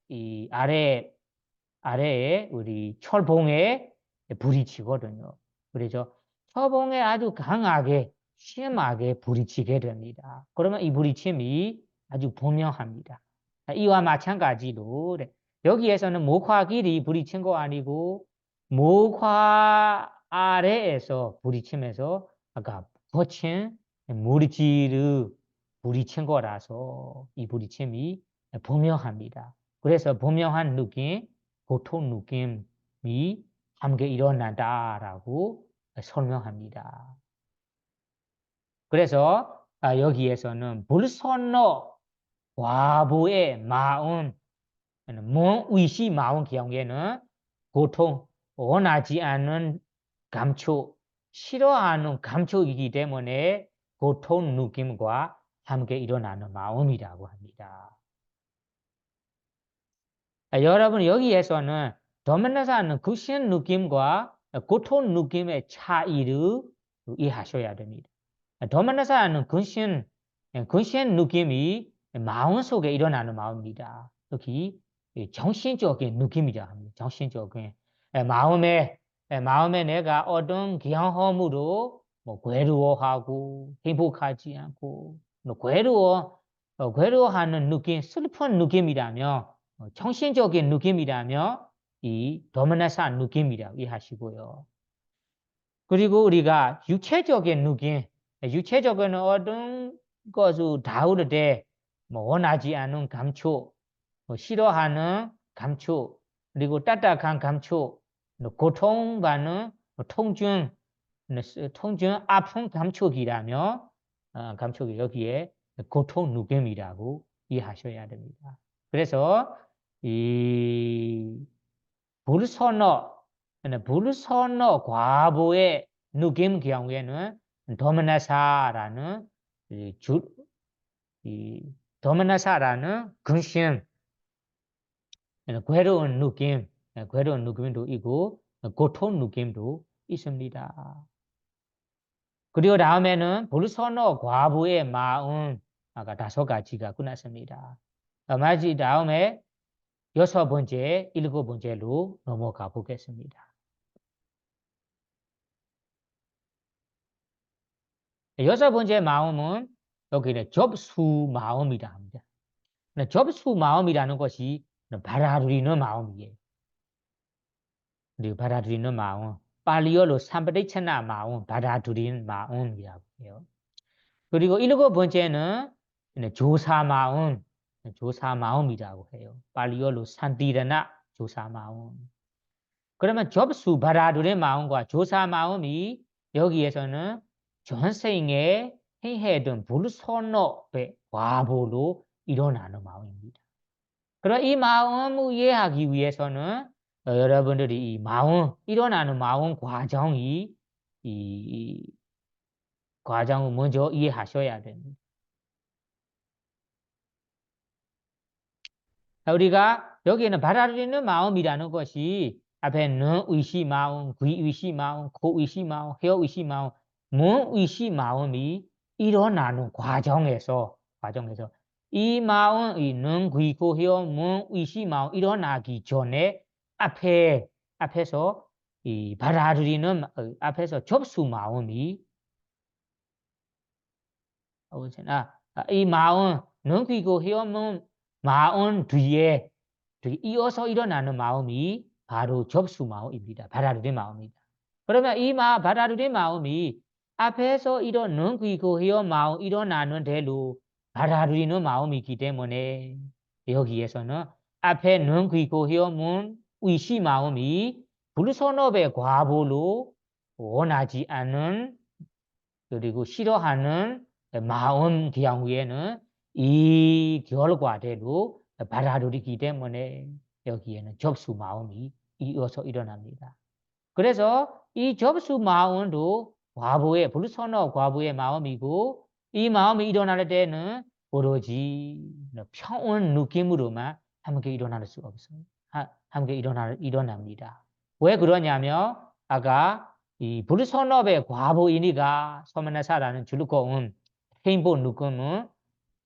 우리 철봉에 부딪히거든요. 그래서 철봉에 아주 강하게 심하게 부딪히게 됩니다. 그러면 이 부딪힘이 아주 분명합니다. 이와 마찬가지로 여기에서는 목화끼리 부딪힌 거 아니고 목화 아래에서 부딪히면서 아까 거친 물질을 부딪힌 거라서 이 부딪힘이 분명합니다. 그래서 분명한 느낌, 고통 느낌이 함께 일어난다라고 설명합니다. 그래서 여기에서는 불선노 과부의 마음, 의시 마음 경우에는 고통, 원하지 않는 감촉, 싫어하는 감촉이기 때문에 고통 느낌과 함께 일어나는 마음이라고 합니다. 여러분 여기에서는 도면사는 극신 느낌과 고통 느낌의 차이를 이해하셔야 됩니다. 도면사는 근신 느낌이 마음속에 일어나는 마음입니다. 특히 정신적인 느낌이라 합니다. 정신적인 마음에 내가 어떤 경험으로 괴로워하고 행복하지 않고 괴로워하는 느낌, 슬픈 느낌이라면 정신적인 느낌이라면 이 도미나사 느낌이라고 이해하시고요. 그리고 우리가 육체적인 느낌, 육체적인 어떤 것을 다룰 때 원하지 않은 감촉, 싫어하는 감촉, 그리고 딱딱한 감촉, 고통받는 통증 아픈 감촉이라면 감촉이 여기에 고통 느낌이라고 이해하셔야 됩니다. 그래서 이 불선어 과부의 느낌 경우에는 도미나사라는 도미나사라는 근심 괴로운 느낌도 있고 고통 느낌도 있습니다. 그리고 다음에는 불선어 과부의 마음 아까 5가지가 끝났습니다. 다음에 6번째, 7번째로 넘어가 보겠습니다. 여섯 번째 마음은 여기는 접수 마음이라 합니다. 접수 마음이라는 것이 받아들이는 마음이에요. 그리고 받아들이는 마음, 팔리어로 삼바디체나 마음, 받아들이는 마음이라고 해요. 그리고 일곱 번째는 조사 마음, 조사 마음이라고 해요. 팔리어로 산티르나 조사 마음. 그러면 접수 받아들이는 마음과 조사 마음이 여기에서는 전생에 행해던 불선업의 과보로 일어나는 마음입니다. 그럼 이 마음을 이해하기 위해서는 여러분들이 이 마음, 일어나는 마음 과정이 이 과정을 먼저 이해하셔야 됩니다. 우리가 여기에는 받아들이는 마음이라는 것이 앞에 능 의시 마음, 귀 의시 마음, 코 의시 마음, 혀 의시 마음, 몸 의시 마음이 일어나는 과정에서 이 마음, 이 능, 귀, 코, 혀, 몸 의시 마음 일어나기 전에 앞에서 이 받아들이는 앞에서 접수 마음이 이 마음, 능, 귀, 코, 혀, 몸 마음 뒤에 이어서 일어나는 마음이 바로 접수 마음입니다. 받아들인 마음입니다. 그러면 이 받아들인 마음이 앞에서 이런 귀고 혀 마음 일어나는 대로 받아들이는 마음이기 때문에 여기에서는 앞에 능 귀고 혀 문 의시 마음이 불선업의 과보로 원하지 않은 그리고 싫어하는 마음 경우에는 이 결과대로 받아들이기 때문에 여기에는 접수 마음이 이어서 일어납니다. 그래서 이 접수 마음도 과부의 불선업 과부의 마음이고 이 마음이 일어날 때는 오로지 평온 느낌으로만 함께 일어날 수 없어요. 함께 일어납니다. 왜 그러냐면 아까 이 불선업의 과부이니까 소만나사라는 즐거움, 행복 느낌은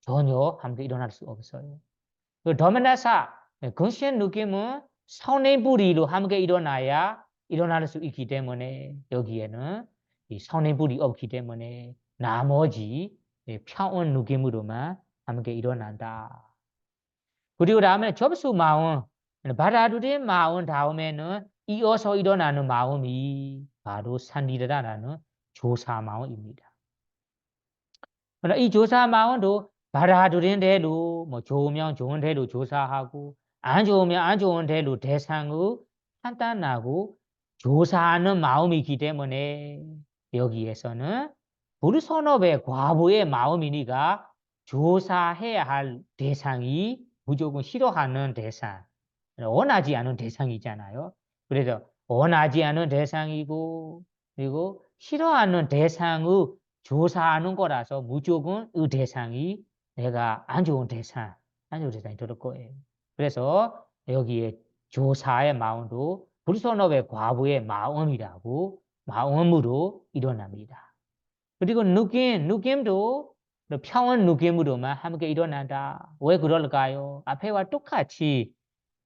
전혀 함께 일어날 수 없어요. 그 더메나사 근시한 느낌은 선행부리로 함께 일어날 수 있기 때문에 여기에는 이 선행부리 없기 때문에 나머지 평온 느낌으로만 함께 일어난다. 그리고 다음에 접수 마음, 받아들인 마음 다음에는 이어서 일어나는 마음이 바로 산리르다라는 조사 마음입니다. 그러나 이 조사 마음도 받아들인 대로 뭐 좋으면 좋은 대로 조사하고 안 좋으면 안 좋은 대로 대상을 판단하고 조사하는 마음이기 때문에 여기에서는 불선업의 과부의 마음이니까 조사해야 할 대상이 무조건 싫어하는 대상, 원하지 않은 대상이잖아요. 그래서 원하지 않은 대상이고 그리고 싫어하는 대상의 조사하는 거라서 무조건 이 대상이 내가 안 좋은 대상이 될 거예요. 그래서 여기에 조사의 마음도 불선업의 과부의 마음으로 일어납니다. 그리고 느낌도 평온 느낌으로만 함께 일어난다. 왜 그럴까요? 앞에와 똑같이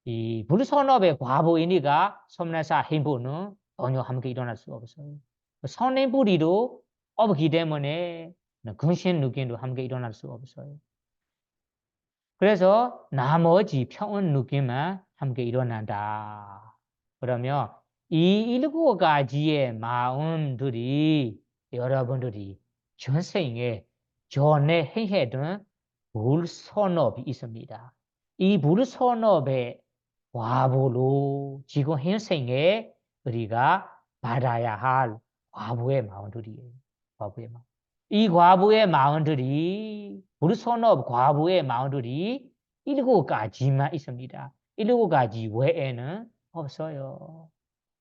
이 불선업의 과부이니까 솜나사 행보는 전혀 함께 일어날 수 없어요. 선행부리도 없기 때문에 근신 느낌도 함께 일어날 수 없어요. 그래서 나머지 평온 느낌만 함께 일어난다. 그러면 이 일곱 가지의 마음들이 여러분들이 전생에 전에 행했던 불선업이 있습니다. 이 불선업의 과보로 지금 현생에 우리가 받아야 할 과부의 마음들이에요. 과부의 마음. 이 과부의 마음들이 불선업 과부의 마음들이 일곱 가지만 있습니다. 일곱 가지 외에는 없어요.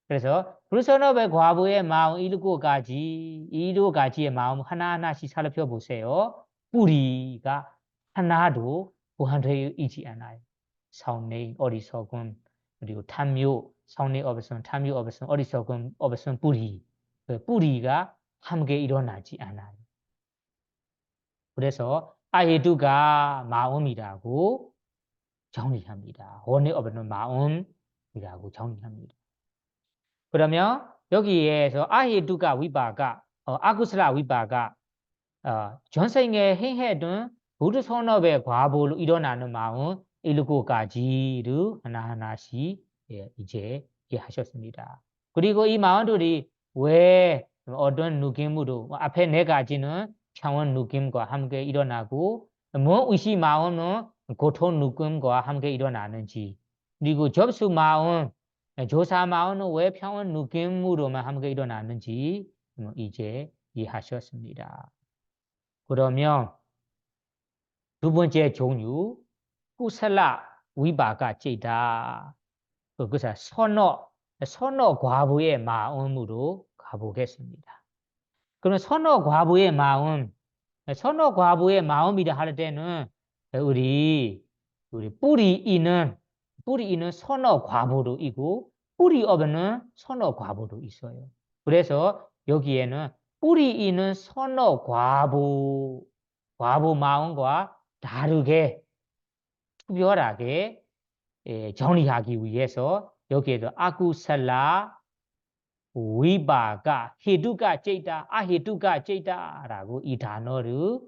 그래서 불선업의 과부의 마음 일곱 가지의 마음 하나하나씩 살펴보세요. 뿌리가 하나도 보완되어 있지 않아요. 성내 어리석음 그리고 탐욕 성내 없으면 탐욕 없으면 어리석음 없으면 뿌리 그 뿌리가 함께 일어나지 않아요. 그래서 아헤두가 마음이라고 정리합니다. 원에 없는 마음이라고 정리합니다. 그러면 여기에서 아헤두가 위바가 아구슬라 위바가 전생에 행했던 부두 선업의 과보로 일어나는 마음 일곱 가지를 하나하나씩 이제 하셨습니다. 그리고 이 마음들이 왜 어떤 느낌으로 앞에 네 가지는 평온 느낌과 함께 일어나고 뭐 의시 마음은 고통 느낌과 함께 일어나는지 그리고 접수 마음 조사 마음은 왜 평온 느낌으로만 함께 일어나는지 이제 이해하셨습니다. 그러면 두 번째 종류 구슬라 위바가 찌다. 그것은 선어 과부의 마음으로 가보겠습니다. 그럼 선어 과부의 마음이라 할 때는 우리 뿌리 있는 선어 과부도 있고 뿌리 없는 선어 과부도 있어요. 그래서 여기에는 뿌리 있는 선어 과부 마음과 다르게 특별하게 정리하기 위해서 여기에도 아구살라 위바가 헤두가 째다 아헤두가 째다라고 이 단어를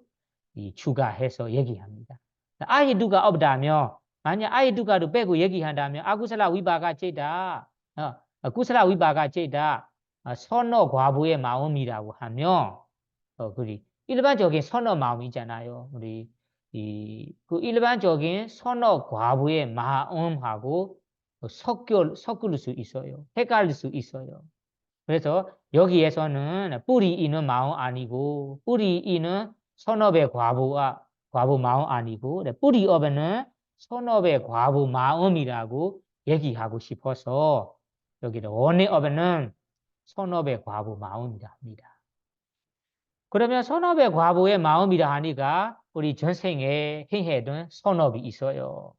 추가해서 얘기합니다. 아헤두가 없다면 만약 아헤두가를 빼고 얘기한다면 아구살라 위바가 째다 구슬라 위바가 째다 선어 과부의 마음이라고 하면 우리 일반적인 선어 마음이잖아요. 우리 그 일반적인 선어 과부의 마음하고 섞을 수 있어요. 헷갈릴 수 있어요. 그래서 여기에서는 뿌리 있는 마음 아니고 뿌리 있는 선업의 과부 마음 아니고 뿌리 없는 선업의 과부 마음이라고 얘기하고 싶어서 여기는 원에 없는 선업의 과부 마음이라 합니다. 그러면 선업의 과부의 마음이라 하니까 우리 전생에 행했던 선업이 있어요.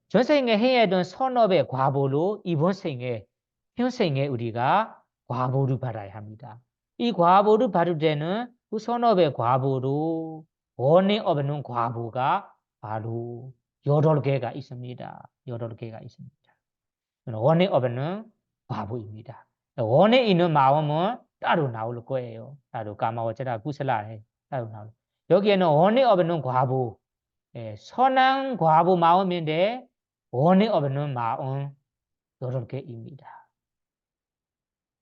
전생에 행했던 선업의 과보로 이번 생에 현생에 우리가 과보를 받아야 합니다. 이 과보를 받을 때는 그 선업의 과보로 원에 없는 과보가 바로 8개가 있습니다. 8개가 있습니다. 원에 없는 과보입니다. 원에 있는 마음은 따로 나올 거예요. 따로 까마워져라 구슬라해 따로 나올. 여기에는 원에 없는 과보, 선한 과보 마음인데 원에 없는 마음 8개입니다.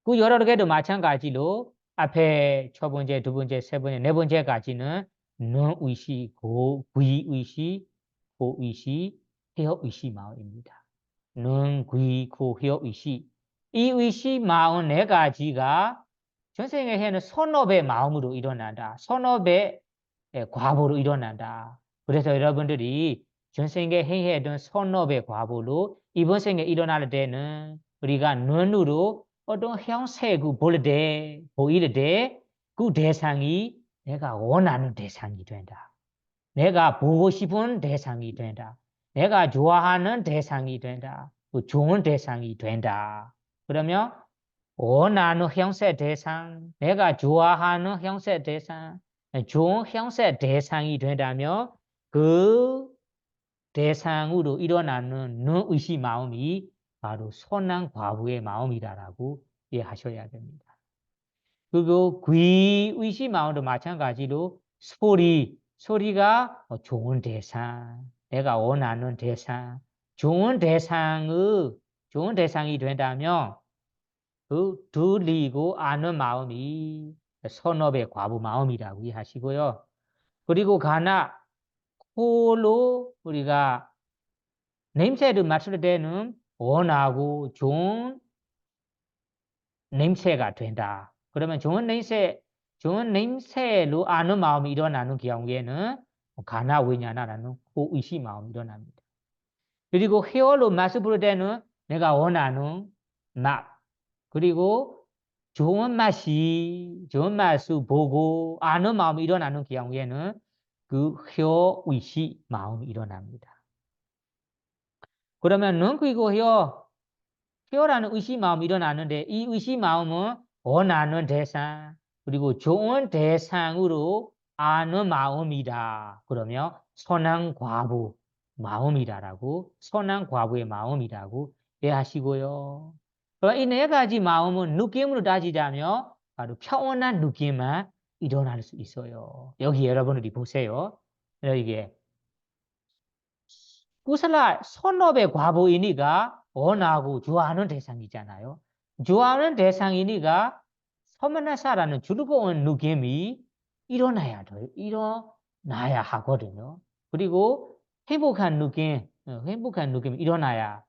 그 8개도 마찬가지로 앞에 첫 번째, 두 번째, 세 번째, 네 번째까지는 눈의식, 귀의식, 고의식, 혀의식 마음입니다. 눈, 귀, 코, 혀, 의식. 이 의식 마음 4가지가 전생에 해는 선업의 마음으로 일어난다. 선업의 과보로 일어난다. 그래서 여러분들이 전생에 행했던 선업의 과보로 이번 생에 일어날 때는 우리가 눈으로 어떤 형색을 보일 때 그 대상이 내가 원하는 대상이 된다. 내가 보고 싶은 대상이 된다. 내가 좋아하는 대상이 된다. 좋은 대상이 된다. 그러면 원하는 형세 대상, 내가 좋아하는 형세 대상, 좋은 형세 대상이 된다면 그 대상으로 일어나는 눈의식 마음이 바로 선한 과부의 마음이다라고 이해하셔야 됩니다. 그리고 귀의식 마음도 마찬가지로 소리가 좋은 대상, 내가 원하는 대상, 좋은 대상이 된다면 그 들리고 아는 마음이 선업의 과부 마음이라고 이해하시고요. 그리고 코로 우리가 냄새를 맡을 때는 원하고 좋은 냄새가 된다. 그러면 좋은 냄새로 아는 마음이 일어나는 경우에는 가나 위냐나라는 호의식 마음이 일어납니다. 그리고 혀로 맛을 부를 때는 내가 원하는 맛, 그리고 좋은 맛을 보고 아는 마음이 일어나는 경우에는 그 혀의식 마음이 일어납니다. 그러면 눈, 귀고 혀라는 의식 마음이 일어나는데 이 의식 마음은 원하는 대상 그리고 좋은 대상으로 아는 마음이다. 그러면 선한 과부 마음이다라고 선한 과부의 마음이라고 이해하시고요. 이 4가지 마음은 느낌으로 따지자면 바로 평온한 느낌만 일어날 수 있어요. 여기 여러분들이 보세요. 이게 꾸슬라 선업의 과보이니까 원하고 좋아하는 대상이잖아요. 좋아하는 대상이니까 서면사라는 즐거운 느낌이 일어나야 돼요. 일어나야 하거든요. 그리고 행복한 느낌이 일어나야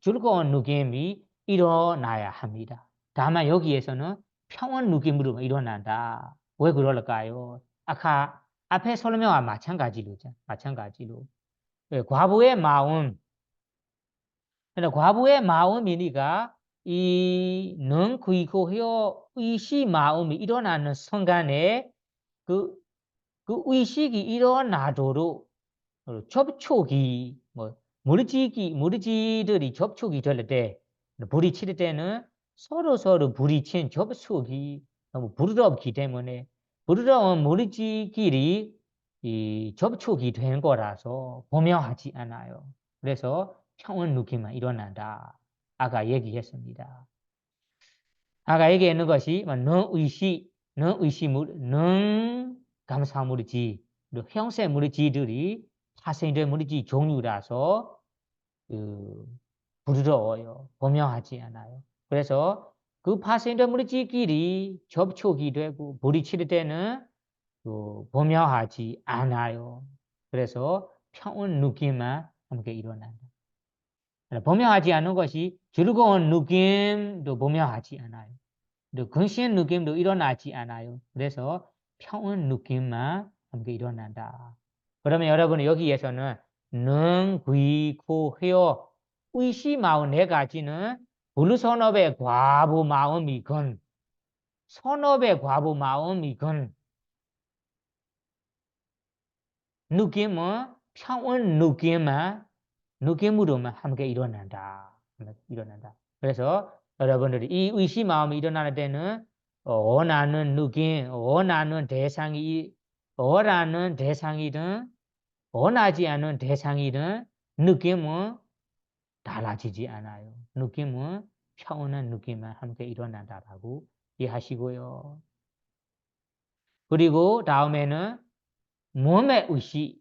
즐거운 느낌이 일어나야 합니다. 다만 여기에서는 평온 느낌으로 일어난다. 왜 그럴까요? 아까 앞에 설명과 마찬가지로 과부의 마음, 과부의 마음이니까 이 능구이고요 의식 마음이 일어나는 순간에 그 의식이 일어나도록 접촉이 무리지들이 접촉이 될 때, 부딪힐 때는 서로 부딪힌 접촉이 너무 부드럽기 때문에 부드러운 무리지끼리 이 접촉이 된 거라서 분명하지 않아요. 그래서 평온 느낌만 일어난다. 아까 얘기했습니다. 아까 얘기했는 것이 능 감사 무리지, 형세 무리지들이 파생된 무리지 종류라서 부드러워요. 분명하지 않아요. 그래서 그 파생된 무리지끼리 접촉이 되고 부딪힐 때는 분명하지 않아요. 그래서 평온 느낌만 함께 일어난다. 분명하지 않은 것이 즐거운 느낌도 분명하지 않아요. 근시한 느낌도 일어나지 않아요. 그래서 평온 느낌만 함께 일어난다. 그러면 여러분 여기에서는 능, 귀, 코, 혀, 의시 마음 네 가지는 불선업의 과부 마음이건 선업의 과부 마음이건 느낌은 평온 느낌으로만 함께 일어난다. 그래서 여러분들이 이 의식 마음이 일어나는 때는 원하는 느낌, 원하는 대상이든 원하지 않은 대상이든 느낌은 달라지지 않아요. 느낌은 평온한 느낌만 함께 일어난다라고 이해하시고요. 그리고 다음에는 몸의 의식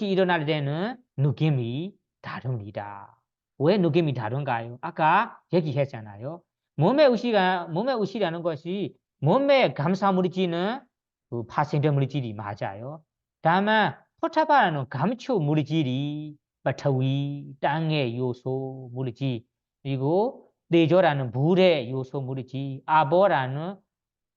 일어날 때는 느낌이 다릅니다. 왜 느낌이 다른가요? 아까 얘기했잖아요. 몸의 의식이라는 것이 몸의 감사 물질은 그 파생된 물질이 맞아요. 다만 포타바라는 감초 물질이 바타위, 땅의 요소 물질, 그리고 내조라는 물의 요소 물질, 아보라는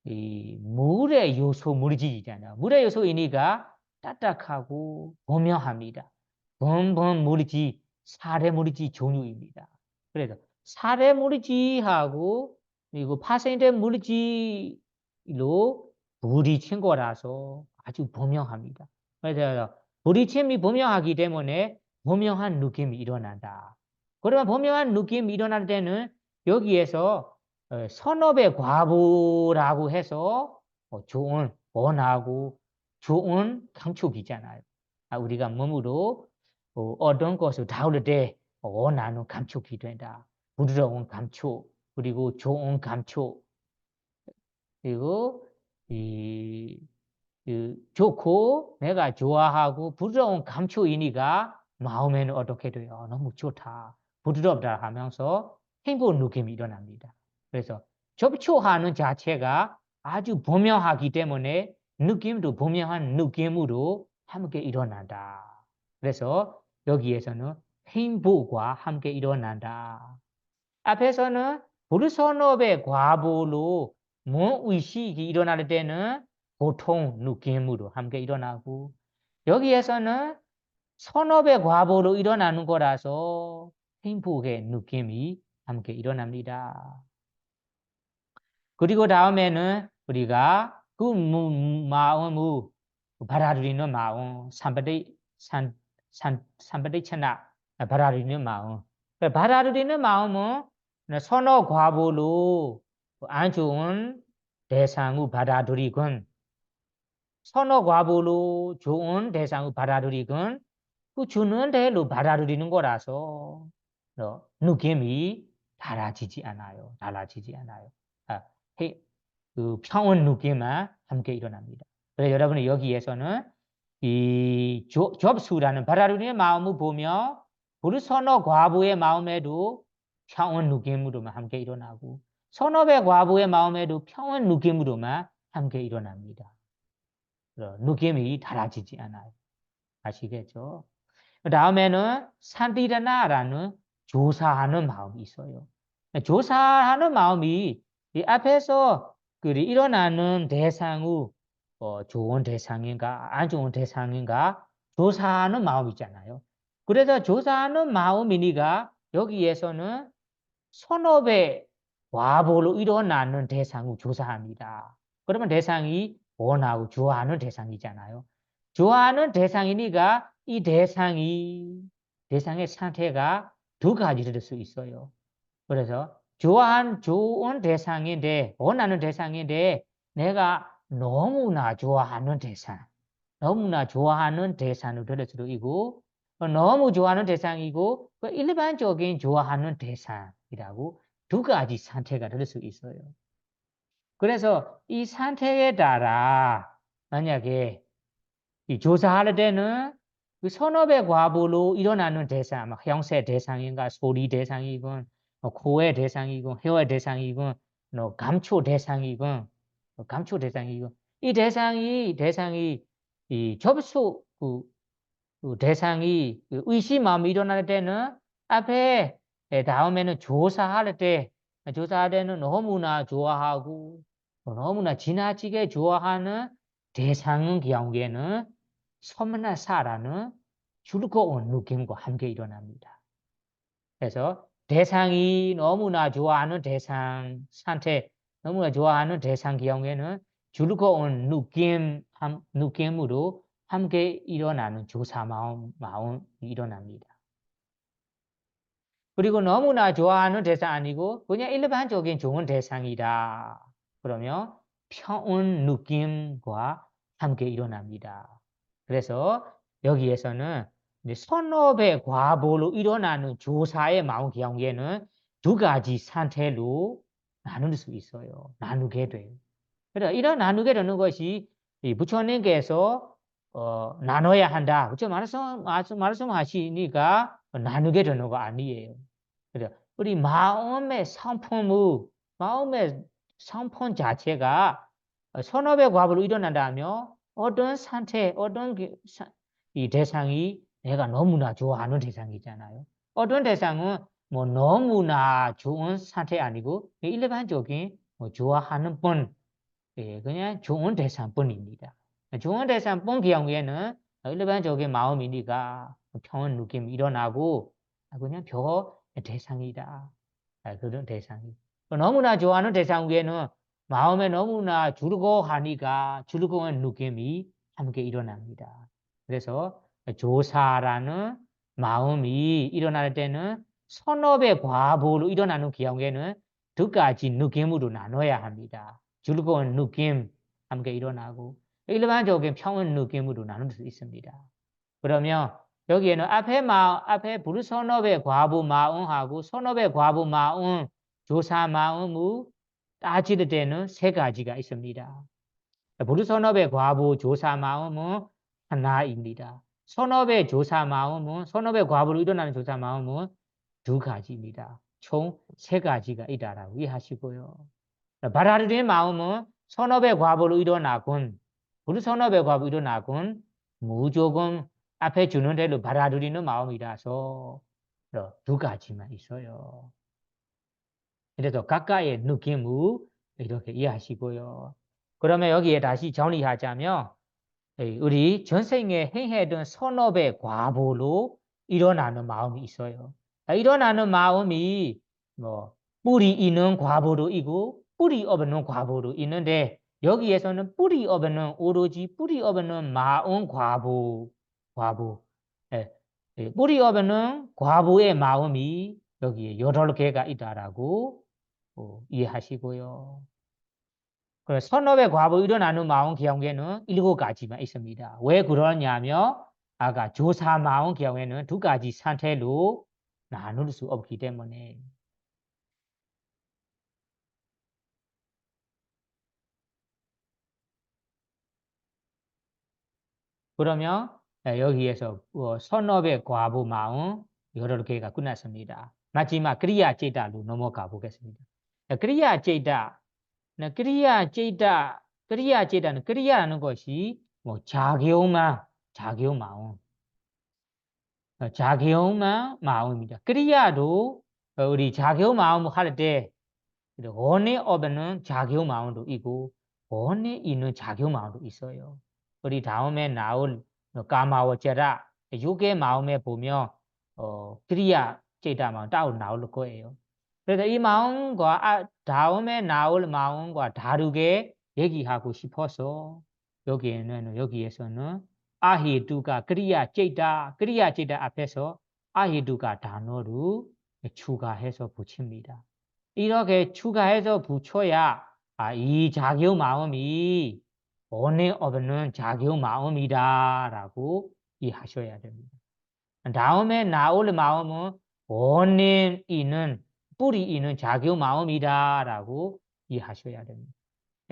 이 물의 요소 물질이잖아요. 물의 요소이니까 딱딱하고 분명합니다. 번번 물질, 사례 물질 종류입니다. 그래서 사례 물질하고 그리고 파생된 물질로 부딪힌 거라서 아주 분명합니다. 그래서 부딪힘이 분명하기 때문에 분명한 느낌이 일어난다. 그러면 분명한 느낌이 일어날 때는 여기에서 선업의 과부라고 해서 좋은 원하고 좋은 감촉이잖아요. 우리가 몸으로 어떤 것을 다룰 때 원하는 감촉이 된다. 부드러운 감촉, 그리고 좋은 감촉, 그리고 좋고 내가 좋아하고 부드러운 감촉이니까 마음에는 어떻게 돼요? 너무 좋다. 부드럽다 하면서 행복 느낌이 일어납니다. 그래서 접촉하는 자체가 아주 분명하기 때문에 느낌도 분명한 느낌으로 함께 일어난다. 그래서 여기에서는 행복과 함께 일어난다. 앞에서는 불선업의 과보로 무의식이 일어날 때는 보통 느낌으로 함께 일어나고 여기에서는 선업의 과보로 일어나는 거라서 행복의 느낌이 함께 일어납니다. 그리고 다음에는 우리가 그 마음을 받아들이는 마음, 삼바디차나 받아들이는 마음. 받아들이는 마음은 선어 과보로 안 좋은 대상을 받아들이건 선어 과보로 좋은 대상을 받아들이건 그 주는 대로 받아들이는 거라서 느낌이 달라지지 않아요. 그 평온 느낌만 함께 일어납니다. 그래서 여러분이 여기에서는 이 접수라는 바라루리의 마음을 보며 부르선어 과부의 마음에도 평온 느낌으로만 함께 일어나고 선업의 과부의 마음에도 평온 느낌으로만 함께 일어납니다. 느낌이 달라지지 않아요. 아시겠죠? 그 다음에는 산티르나라는 조사하는 마음이 있어요. 조사하는 마음이 이 앞에서 일어나는 대상이 좋은 대상인가 안 좋은 대상인가 조사하는 마음 있잖아요. 그래서 조사하는 마음이니까 여기에서는 선업의 과보로 일어나는 대상을 조사합니다. 그러면 대상이 원하고 좋아하는 대상이잖아요. 좋아하는 대상이니까 이 대상의 상태가 두 가지 될 수 있어요. 그래서 좋은 대상인데 원하는 대상인데 내가 너무나 좋아하는 대상, 너무나 좋아하는 대상을 될 수도 있고 너무 좋아하는 대상이고 일반적인 좋아하는 대상이라고 두 가지 상태가 될 수 있어요. 그래서 이 상태에 따라 만약에 이 조사할 때는 그 선업의 과부로 일어나는 대상, 형세 대상인가, 소리 대상이건, 코의 대상이건, 혀의 대상이건, 감초 대상이건, 이 대상이 이 접수 그 대상이 의심 마음이 일어날 때는 앞에 다음에는 조사할 때는 너무나 좋아하고 너무나 지나치게 좋아하는 대상의 경우에는 소문나사라는 즐거운 느낌과 함께 일어납니다. 그래서 대상이 너무나 좋아하는 대상 상태, 너무나 좋아하는 대상 경우에는 즐거운 느낌으로 함께 일어나는 조사 마음이 일어납니다. 그리고 너무나 좋아하는 대상 아니고 그냥 일반적인 좋은 대상이다. 그러면 평온 느낌과 함께 일어납니다. 그래서 여기에서는 선업의 과보로 일어나는 조사의 마음 경우에는 두 가지 상태로 나눌 수 있어요. 나누게 돼요. 그래서 이런 나누게 되는 것이 부처님께서 나눠야 한다. 부처 말씀하시니까 나누게 되는 거 아니에요. 그래서 우리 마음의 성품 자체가 선업의 과부로 일어난다면 어떤 상태, 이 대상이 내가 너무나 좋아하는 대상이잖아요. 어떤 대상은 뭐 너무나 좋은 상태 아니고 일반적인 좋아하는 분, 그냥 좋은 대상뿐입니다. 좋은 대상뿐 경우에는 일반적인 마음이니까 평온 느낌이 일어나고 그냥 대상이다. 그런 대상이. 너무나 좋아하는 대상 위에는 마음에 너무나 즐거워하니까 즐거운 느낌이 함께 일어납니다. 그래서 조사라는 마음이 일어날 때는 선업의 과보로 일어나는 경우에는 두 가지 느낌으로 나눠야 합니다. 즐거운 느낌 함께 일어나고 일반적인 평온 느낌으로 나눌 수 있습니다. 그러면 여기에는 앞에 부르선업의 과부 마음하고 선업의 과부 마음, 조사 마음을 따질 때는 세 가지가 있습니다. 부르선업의 과부 조사 마음은 하나입니다. 선업의 과부로 일어나는 조사 마음은 두 가지입니다. 총 세 가지가 있다라고 이해하시고요. 바라르의 마음은 선업의 과부로 일어나군, 부르선업의 과부로 일어나군 무조건 앞에 주는 대로 받아들이는 마음이라서 두 가지만 있어요. 그래서 각각의 느낌을 이렇게 이해하시고요. 그러면 여기에 다시 정리하자면 우리 전생에 행했던 선업의 과보로 일어나는 마음이 있어요. 일어나는 마음이 뭐 뿌리 있는 과보로 있고 뿌리 없는 과보로 있는데 여기에서는 뿌리 없는 오로지 뿌리 없는 마음 과보. 뿌리 없는 과보의 마음이 여기에 8개가 있다라고 이해하시고요. 선업의 과보 일어나는 마음 경우에는 7가지만 있습니다. 왜 그러냐면 아까 조사 마음 경우에는 두 가지 상태로 나눌 수 없기 때문에 그러면 여기에서 선업의 과부 마음 여러 개가 끝났습니다. 마지막 그리야 제다로 넘어가 보겠습니다. 그리야 제다, 그리야 제다는 그리야는 것이 뭐 자기용만 마음, 자기용만 마음입니다. 그리야도 우리 자기용 마음을 할 때 원에 없는 자기용 마음도 있고 원에 있는 자기용 마음도 있어요. 우리 다음에 나올 까마워제라 요게 마음에 보면 그리야 제다 마음 따로 나올 거예요. 그래서 이 마음과 다음에 나올 마음과 다르게 얘기하고 싶어서 여기에서는 아히두가 그리야 제다 앞에서 아히두가 단어로 추가해서 붙입니다. 이렇게 추가해서 붙여야 이 자기의 마음이 원에 없는 자기의 마음이다라고 이해하셔야 됩니다. 다음에 나올 마음은 원에 있는 뿌리 있는 자기의 마음이다라고 이해하셔야 됩니다.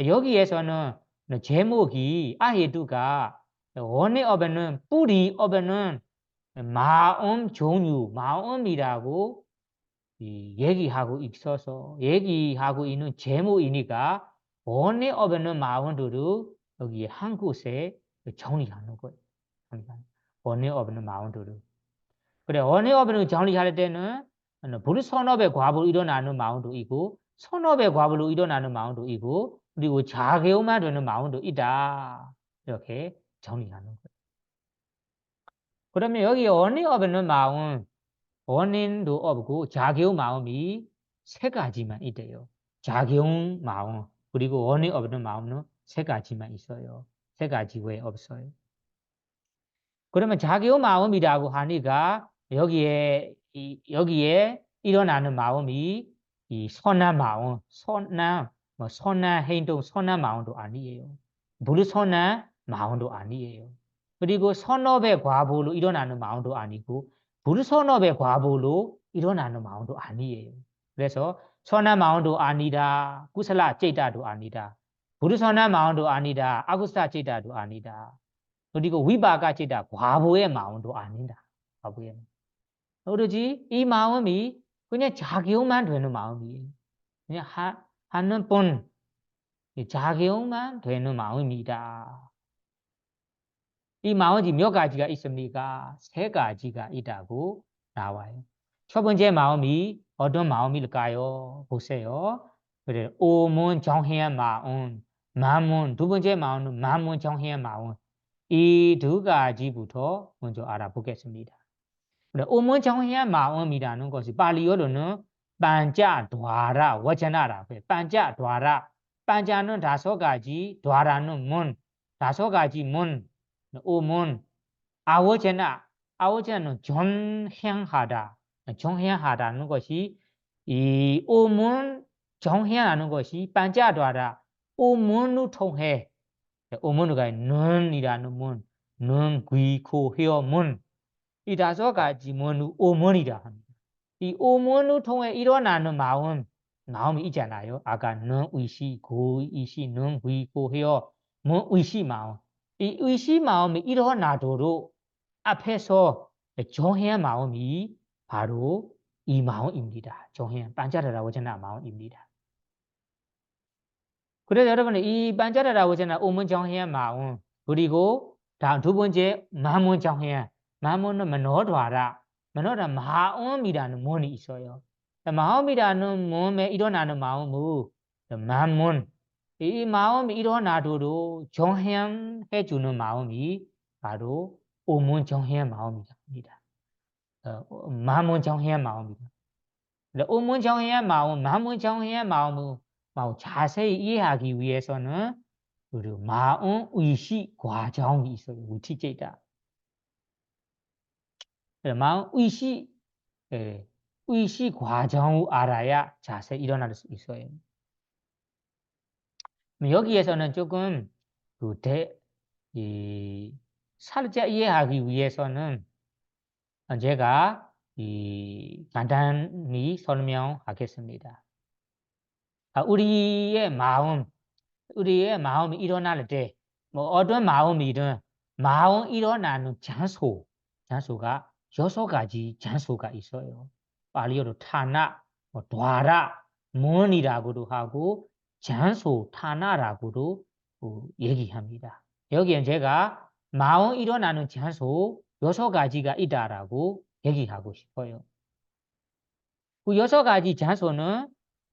여기에서는 제목이 아히두가 원에 없는 뿌리 없는 마음 종류 마음이라고 얘기하고 있어서 얘기하고 있는 제목이니까 원에 없는 마음들을 여기 한 곳에 정리하는 거예요. 원에 없는 마음들을. 그래 원에 없는 정리할 때는 불선업의 과부로 일어나는 마음도 있고 선업의 과부로 일어나는 마음도 있고 그리고 자괴만 되는 마음도 있다. 이렇게 정리하는 거예요. 그러면 여기 원에 없는 마음 원인도 없고 자기의 마음이 세 가지만 있대요. 자기의 마음 그리고 원인 없는 마음은 세 가지만 있어요. 세 가지 외에 없어요. 그러면 자기의 마음이라고 하니까 여기에 일어나는 마음이 이 선한 마음, 선한 행동, 선한 마음도 아니에요. 불선한 마음도 아니에요. 그리고 선업의 과보로 일어나는 마음도 아니고 불선업의 과보로 일어나는 마음도 아니에요. 그래서 선한 마음도 아니다. 구슬라 제다도 아니다. 불선한 마음도 아니다. 아구슬라 제다도 아니다. 그리고 위바가 제다 과보의 마음도 아니다. 과보의 마음. 그러지 이 마음이 그냥 자기용만 되는 마음이에요. 그냥 하는 분 자기용만 되는 마음이다. 이 마음이 몇 가지가 있습니까? 세 가지가 있다고 나와요. 첫 번째 마음이 어떤 마음일까요? 보세요. 그래, 오문 정해의 마음, 만문 두 번째 마음은 만문 정해의 마음. 이 두 가지부터 먼저 알아보겠습니다. 그래, 오문 정해의 마음이라는 것이 발리어로는 반자드와라 와자나라고 해요. 반자드와라. 반자는 다섯 가지, 드와라는 문, 다섯 가지 문. 오문 아워제나는 정행하다는 것이 이 오문 정행하는 것이 반자도하다 오문을 통해 오문가 눈이라는 문, 눈, 귀, 코, 혀, 문 이 다섯 가지 문을 오문이라 합니다. 이 오문을 통해 일어나는 마음이 있잖아요. 아까 눈, 의시, 고, 의시, 눈, 귀, 코, 혀, 문, 의시 마음. 이 의시 마음이 일어나도록 앞에서 정해야 마음이 바로 이 마음입니다. 정해야 반자라라고 전하 마음입니다. 그래서 여러분 이 반자라라고 전하 오문 정해야 마음 그리고 다음 두 번째 마문 정해야 마문은 만노드와라 마음이라는 문이 있어요. 마음이라는 몸에 일어나는 마음은 만문 이 마음이 일어나도록 정해해 주는 마음이 바로 오문 정해의 마음입니다. 마문 정해의 마음입니다. 오문 정해의 마음, 마문 정해의 마음을 자세히 이해하기 위해서는 우리 마음 의식 과정이 있어요. 우티제다. 마음 의식 과정을 알아야 자세히 일어날 수 있어요. 여기에서는 조금 살짝 이해하기 위해서는 제가 간단히 설명하겠습니다. 우리의 마음이 일어날 때, 뭐 어떤 마음이든 마음 일어나는 장소가 6가지 장소가 있어요. 발리어로 타나, ద్వా라, 문이라고도 하고 장소 타나라고도 얘기합니다. 여기엔 제가 마음 일어나는 장소 6가지가 있다라고 얘기하고 싶어요. 그 6가지 장소는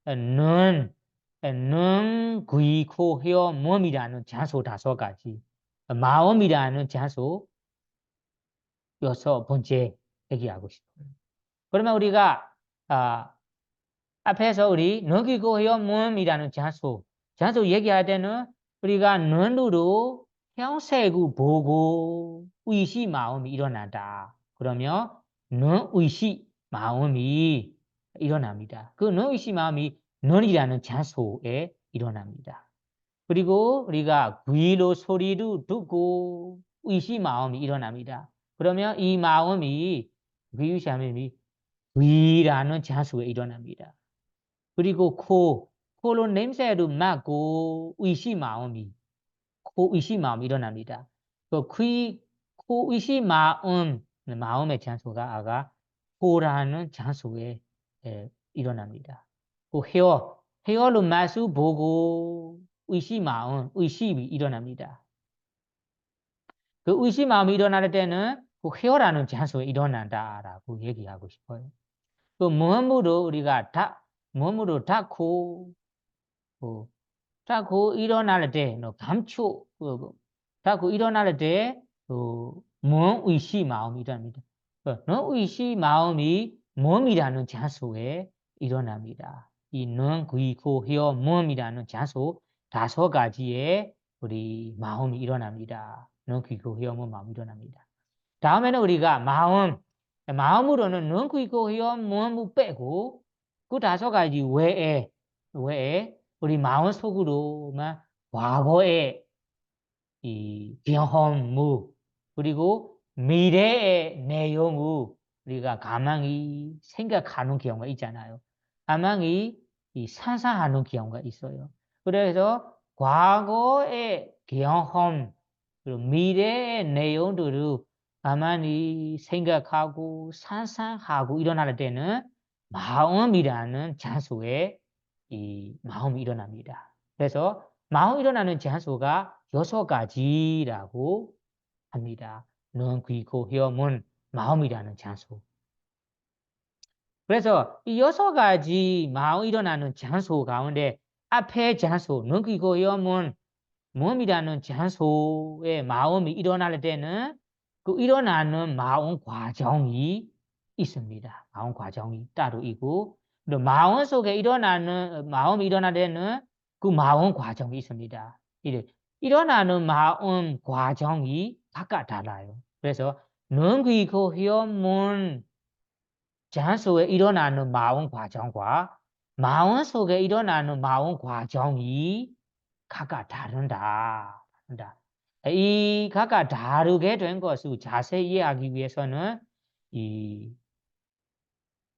눈, 귀, 코, 혀, 몸이라는 장소 5가지, 마음이라는 장소 6번째 얘기하고 싶어요. 그러면 우리가 앞에서 우리 눈, 귀, 코, 혀, 몸이라는 장소 얘기할 때는 우리가 눈으로 형색을 보고 의식 마음이 일어난다. 그러면 눈 의식 마음이 일어납니다. 그 눈 의식 마음이 눈이라는 장소에 일어납니다. 그리고 우리가 귀로 소리를 듣고 의식 마음이 일어납니다. 그러면 이 마음이 귀라는 장소에 일어납니다. 그리고 코로 냄새를 맡고 의식 마음이 일어납니다. 그 코 의식 마음의 장소가 아까 코라는 장소에 일어납니다. 그 혀로 맛을 보고 의식이 일어납니다. 그 의식 마음이 일어날 때는 그 혀라는 장소에 일어난다라고 얘기하고 싶어요. 그 몸으로 우리가 몸으로 닫고 일어날 때 닫고 일어날 때 몸 의식 마음이 일어납니다. 눈 의식 마음이 몸이라는 장소에 일어납니다. 이 눈, 귀, 코, 혀, 몸이라는 장소 5가지의 우리 마음이 일어납니다. 눈, 귀, 코, 혀, 몸, 마음이 일어납니다. 다음에는 우리가 마음으로는 눈, 귀, 코, 혀, 몸을 빼고 그 5가지 외에 우리 마음속으로만 과거의 이 경험무 그리고 미래의 내용을 우리가 가만히 생각하는 경우가 있잖아요. 가만히 상상하는 경우가 있어요. 그래서 과거의 경험 그리고 미래의 내용들을 가만히 생각하고 상상하고 일어날 때는 마음이라는 장소에 이 마음이 일어납니다. 그래서 마음이 일어나는 장소가 6가지라고 합니다. 눈, 귀, 코, 혀, 문, 마음이라는 장소. 그래서 이 6가지 마음이 일어나는 장소 가운데 앞에 장소, 눈, 귀, 코, 혀, 문, 몸이라는 장소에 마음이 일어날 때는 그 일어나는 마음 과정이 있습니다. 마음 과정이 따로 있고 또 마음 속에 마음이 일어날 때는 그 마음 과정이 있습니다. 일어나는 마음 과정이 각각 달라요. 그래서 눈, 귀, 코, 혀, 문 장소에 일어나는 마음 과정과 마음 속에 일어나는 마음 과정이 각각 다른다. 이 각각 다르게 된 것을 자세히 이해하기 위해서는 이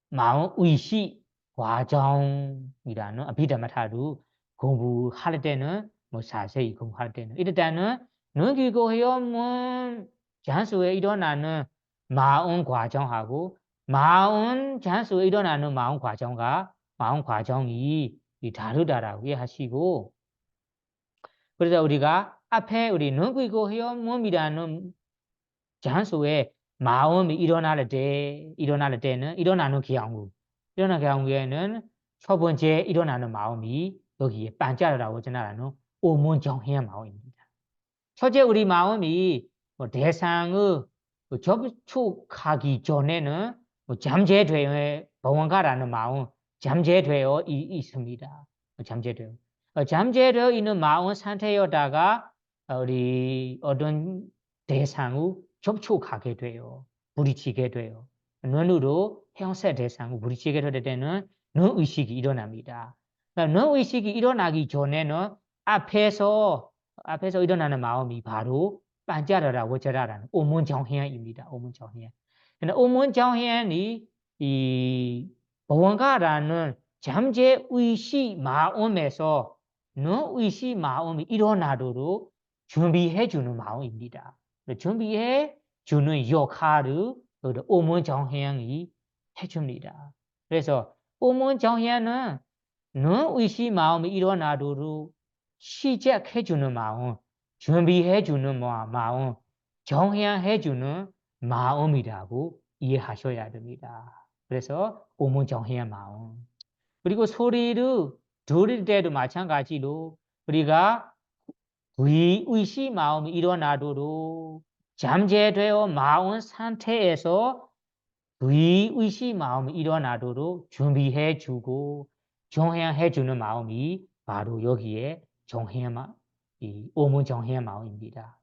마음 의식 과정이라는 아비다마타를 공부할 때는 자세히 공부할 때는 일단은 눈, 귀, 코, 혀, 문 장소에 일어나는 마음 과정하고 마음 장소에 일어나는 마음 과정이 다르다라고 이해하시고 그래서 우리가 앞에 우리 눈, 귀, 코, 혀, 몸이라는 장소에 마음이 일어날 때는 일어나는 경우에는 첫 번째 일어나는 마음이 여기에 반짝이라고 전하는 오문정해의 마음입니다. 첫째 우리 마음이 대상을 접촉하기 전에는 잠재되어 무언가라는 마음 잠재되어 있습니다. 잠재되어 있는 마음 상태였다가 우리 어떤 대상을 접촉하게 돼요. 부딪히게 돼요. 눈으로 형색 대상을 부딪히게 될 때는 눈의식이 일어납니다. 눈의식이 일어나기 전에는 앞에서 일어나는 마음이 바로 반짝여라고 전하는 오문정해입니다. 오문정해. 근데 오문정해이 이 무언가라는 잠재의식 마음에서 눈의식 마음이 일어나도록 준비해 주는 마음입니다. 준비해 주는 역할을 오문 정향이 해줍니다. 그래서 오문 정향은 눈 의식 마음이 일어나도록 시작해주는 마음, 준비해주는 마음, 정향해주는 마음이라고 이해하셔야 됩니다. 그래서 오문 정향 마음. 그리고 소리를 들을 때도 마찬가지로 우리가 의식 마음이 일어나도록 잠재되어 마음 상태에서 의식 마음이 일어나도록 준비해주고 정향해주는 마음이 바로 여기에 이 오문 정향 마음입니다.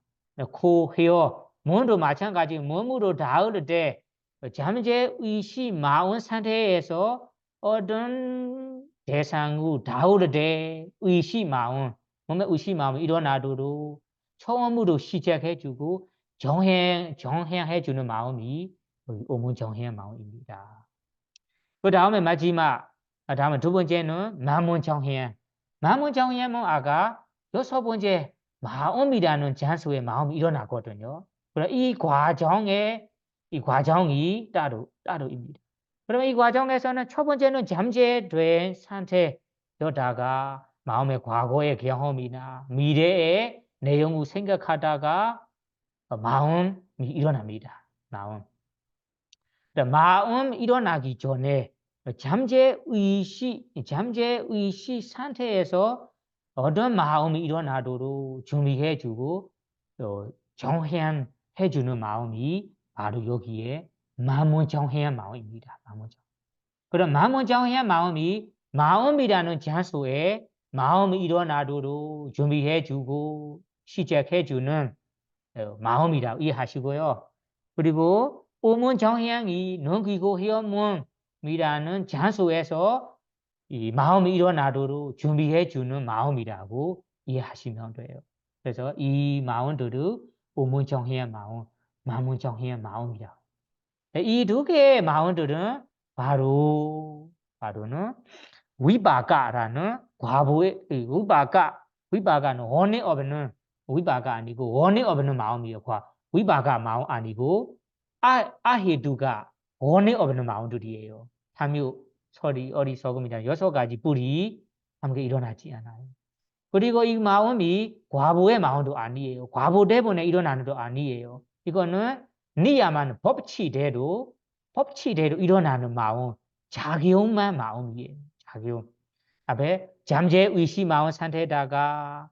코, 혀, 몸도 마찬가지 몸으로 닿을 때 잠재 의식 마음 상태에서 어떤 대상을 닿을 때 의식 마음, 몸의 의식 마음이 일어나도록 처음으로 시작해주고 정향해주는 마음이 오문 정향 마음입니다. 그 다음에 마지막, 다음에 두 번째는 마문 정향. 마문 정향은 아까 여섯 번째 마음이라는 장소에 마음이 일어나거든요. 그럼 이 과정이 따로입니다. 그러면 이 과정에서는 첫 번째는 잠재된 상태였다가 마음의 과거의 경험이나 미래의 내용을 생각하다가 마음이 일어납니다. 마음 일어나기 전에 잠재의식 상태에서 어떤 마음이 일어나도록 준비해주고 정향해주는 마음이 바로 여기에 마문정향 마음입니다. 그럼 마문정향 마음이라는 장소에 마음이 일어나도록 준비해주고 시작해주는 마음이라고 이해하시고요. 그리고 오문 정향이 눈,귀,고, 혀, 몸이라는 장소에서 이 마음이 일어나도록 준비해주는 마음이라고 이해하시면 돼요. 그래서 이 마음들을 오문 정향 마음, 마문 정향 마음이라고. 이 두 개의 마음들은 바로는 위바가라는 과보의 위바가는 원에 없는 위바가 아니고 원에 없는 마음이에요. 위바가 마음 아니고 아헤두가 원에 없는 마음들이에요. 탐유, 서리, 어리석음이라는 여섯 가지 뿔이 함께 일어나지 않아요. 그리고 이 마음이 과보의 마음도 아니에요. 과보 때문에 일어나는 도 아니에요. 이거는 니야만 법치대로 일어나는 마음, 작용만 마음이에요. 작용. 앞에 잠재 의식 마음 상태에다가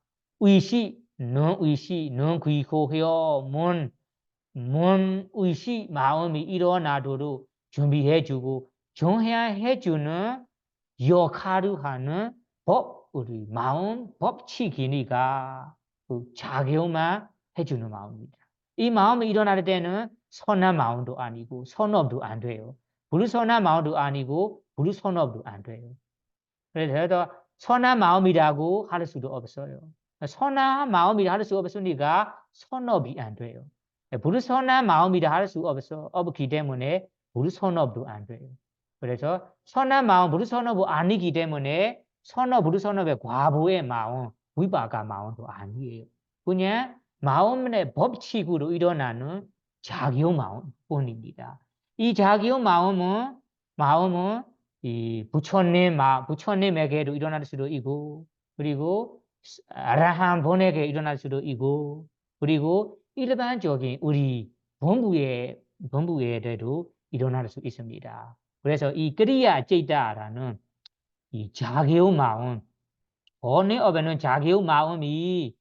눈, 귀, 코, 혀, 몸 의식 마음이 일어나도록 준비해주고 정해주는 역할을 하는 우리 마음 법칙이니까 그 작용만 해주는 마음입니다. 이 마음이 일어날 때는 선한 마음도 아니고 선업도 안 돼요. 불선한 마음도 아니고 불선업도 안 돼요. 그래서 선한 마음이라고 할 수도 없어요. 선한 마음이라 할 수 없으니까 선업이 안 돼요. 불선한 마음이라 할 수 없기 때문에 불선업도 안 돼요. 그래서 선한 마음, 불선업이 아니기 때문에 불선업의 과보의 마음, 위바가 마음도 아니에요. 그냥 마음의 법칙으로 일어나는 작용 마음뿐입니다. 이 작용 마음은 이 부처님에게도 일어날 수도 있고, 그리고 아라한 본에게 일어날 수도 있고, 그리고 일반적인 우리 본부에도 일어날 수 있습니다. 그래서 이 그리야 찌다라는 이 작용 마음, 어느 업에는 작용 마음이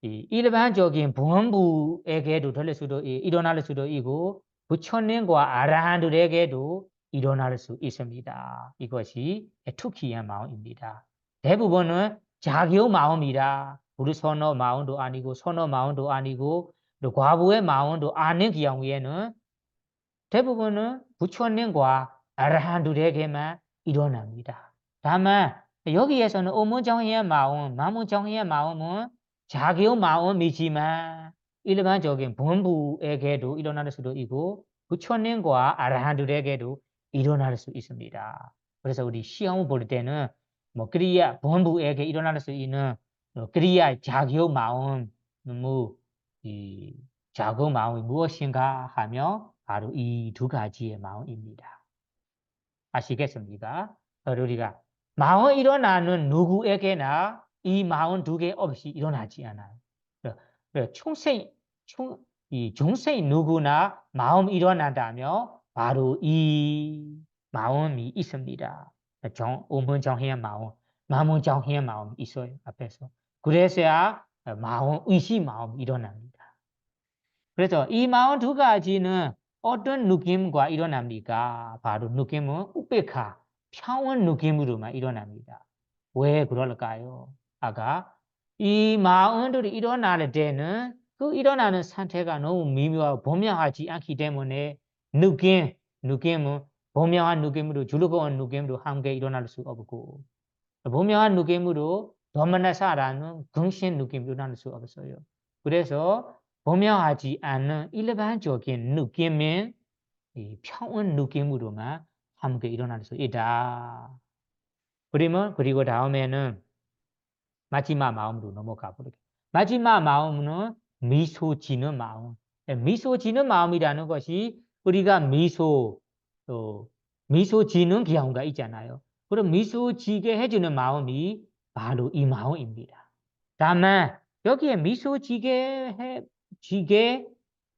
이 일반적인 본부에게도 일어날 수도 있고, 부처님과 아라한들에게도 일어날 수 있습니다. 이것이 특이한 마음입니다. 대부분은 자기의 마음이라 우리 선어 마음도 아니고 선어 마음도 아니고 또 과부의 마음도 아닌 경우에는 대부분은 부처님과 아라한들에게만 일어납니다. 다만 여기에서는 오문정의의 마음, 마문정의의 마음은 자기의 마음이지만 일반적인 본부에게도 일어날 수도 있고 부처님과 아라한들에게도 일어날 수 있습니다. 그래서 우리 시험을 볼 때는 뭐 그리야 본부에게 일어날 수 있는 그리야 자기의 마음 너무 작은 마음이 무엇인가 하며 바로 이 두 가지의 마음입니다. 아시겠습니까? 우리가 마음 일어나는 누구에게나 이 마음 두 개 없이 일어나지 않아요. 이 중생 누구나 마음 일어난다며 바로 이 마음이 있습니다. 오문정해의 마음은 정해의 마음이 있어요. 앞에서. 그래서야 마음, 의식 마음이 일어납니다. 그래서 이 마음 두 가지는 어떤 느낌과 일어납니까? 바로 느낌은 우페카, 평온 느낌으로만 일어납니다. 왜 그럴까요? 아까 이 마음들이 일어날 때는 그 일어나는 상태가 너무 미묘하고 분명하지 않기 때문에 느낌은 분명한 느낌으로 즐거운 느낌으로 함께 일어날 수 없고 분명한 느낌으로 도만나사라는 근신 느낌으로 일어날 수 없어요. 그래서 분명하지 않은 일반적인 느낌인 평온 느낌으로만 함께 일어날 수 있다. 그리고 다음에는 마지막 마음으로 넘어가 보겠습니다. 마지막 마음은 미소 지는 마음. 미소 지는 마음이라는 것이 우리가 미소 지는 경우가 있잖아요. 그럼 미소 지게 해주는 마음이 바로 이 마음입니다. 다만 여기에 미소 지게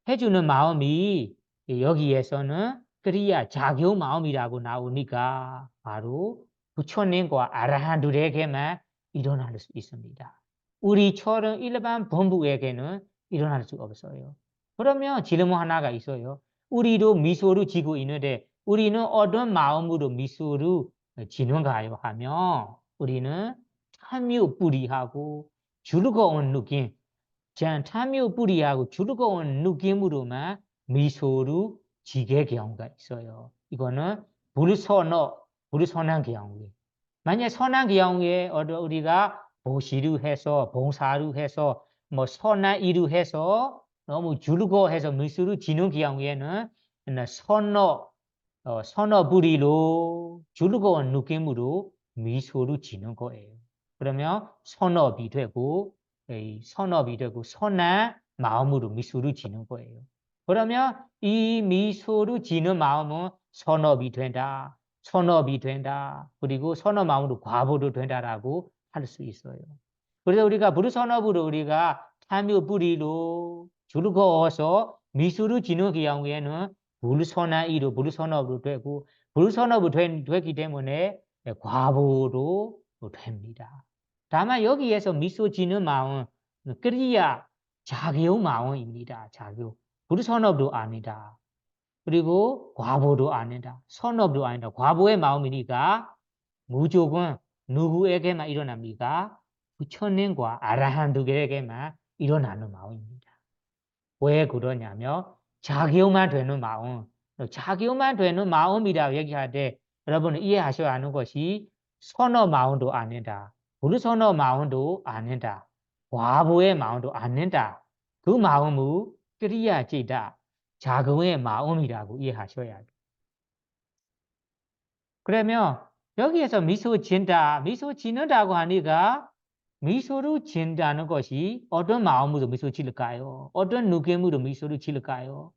해주는 마음이 여기에서는 그리야 자교 마음이라고 나오니까 바로 부처님과 아라한들에게만 일어날 수 있습니다. 우리처럼 일반 범부에게는 일어날 수 없어요. 그러면 질문 하나가 있어요. 우리도 미소를 지고 있는데 우리는 어떤 마음으로 미소를 지는가요? 하면 우리는 탐욕뿌리하고 즐거운 느낌, 탐욕뿌리하고 즐거운 느낌으로만 미소를 지게 경우가 있어요. 이거는 불선한 경우에. 만약 선한 경우에 우리가 보시를 해서 봉사를 해서 뭐 선한 일을 해서 너무 즐거워해서 미소를 지는 경우에는 선어부리로 즐거운 느낌으로 미소를 지는 거예요. 그러면 선업이 되고 선한 마음으로 미소를 지는 거예요. 그러면 이 미소를 지는 마음은 선업이 된다. 그리고 선업 마음으로 과보도 된다라고 할 수 있어요. 그래서 우리가 불선업으로 우리가 탐욕부리로 즐거워서 미소를 지는 경우에는 불선업으로 되고 불선업으로 되기 때문에 과보로 됩니다. 다만 여기에서 미소 지는 마음은 그리야 자교 마음입니다. 자교. 불선업도 아니다. 그리고 과보도 아니다. 선업도 아니다. 과보의 마음이니까 무조건 누구에게만 일어납니까? 부처님과 아라한들에게만 일어나는 마음입니다. 왜 그러냐면 자기만 되는 마음, 자기만 되는 마음이라고 얘기할 때 여러분은 이해하셔야 하는 것이 선어 마음도 아니다. 불선어 마음도 아니다. 과보의 마음도 아니다. 그 마음은 그리야지다. 자금의 마음이라고 이해하셔야 돼요. 그러면 여기에서 미소 짓는다고 하니까 미소를 짓는다는 것이 어떤 마음으로 미소 짓을까요? 어떤 느낌으로 미소를 짓을까요?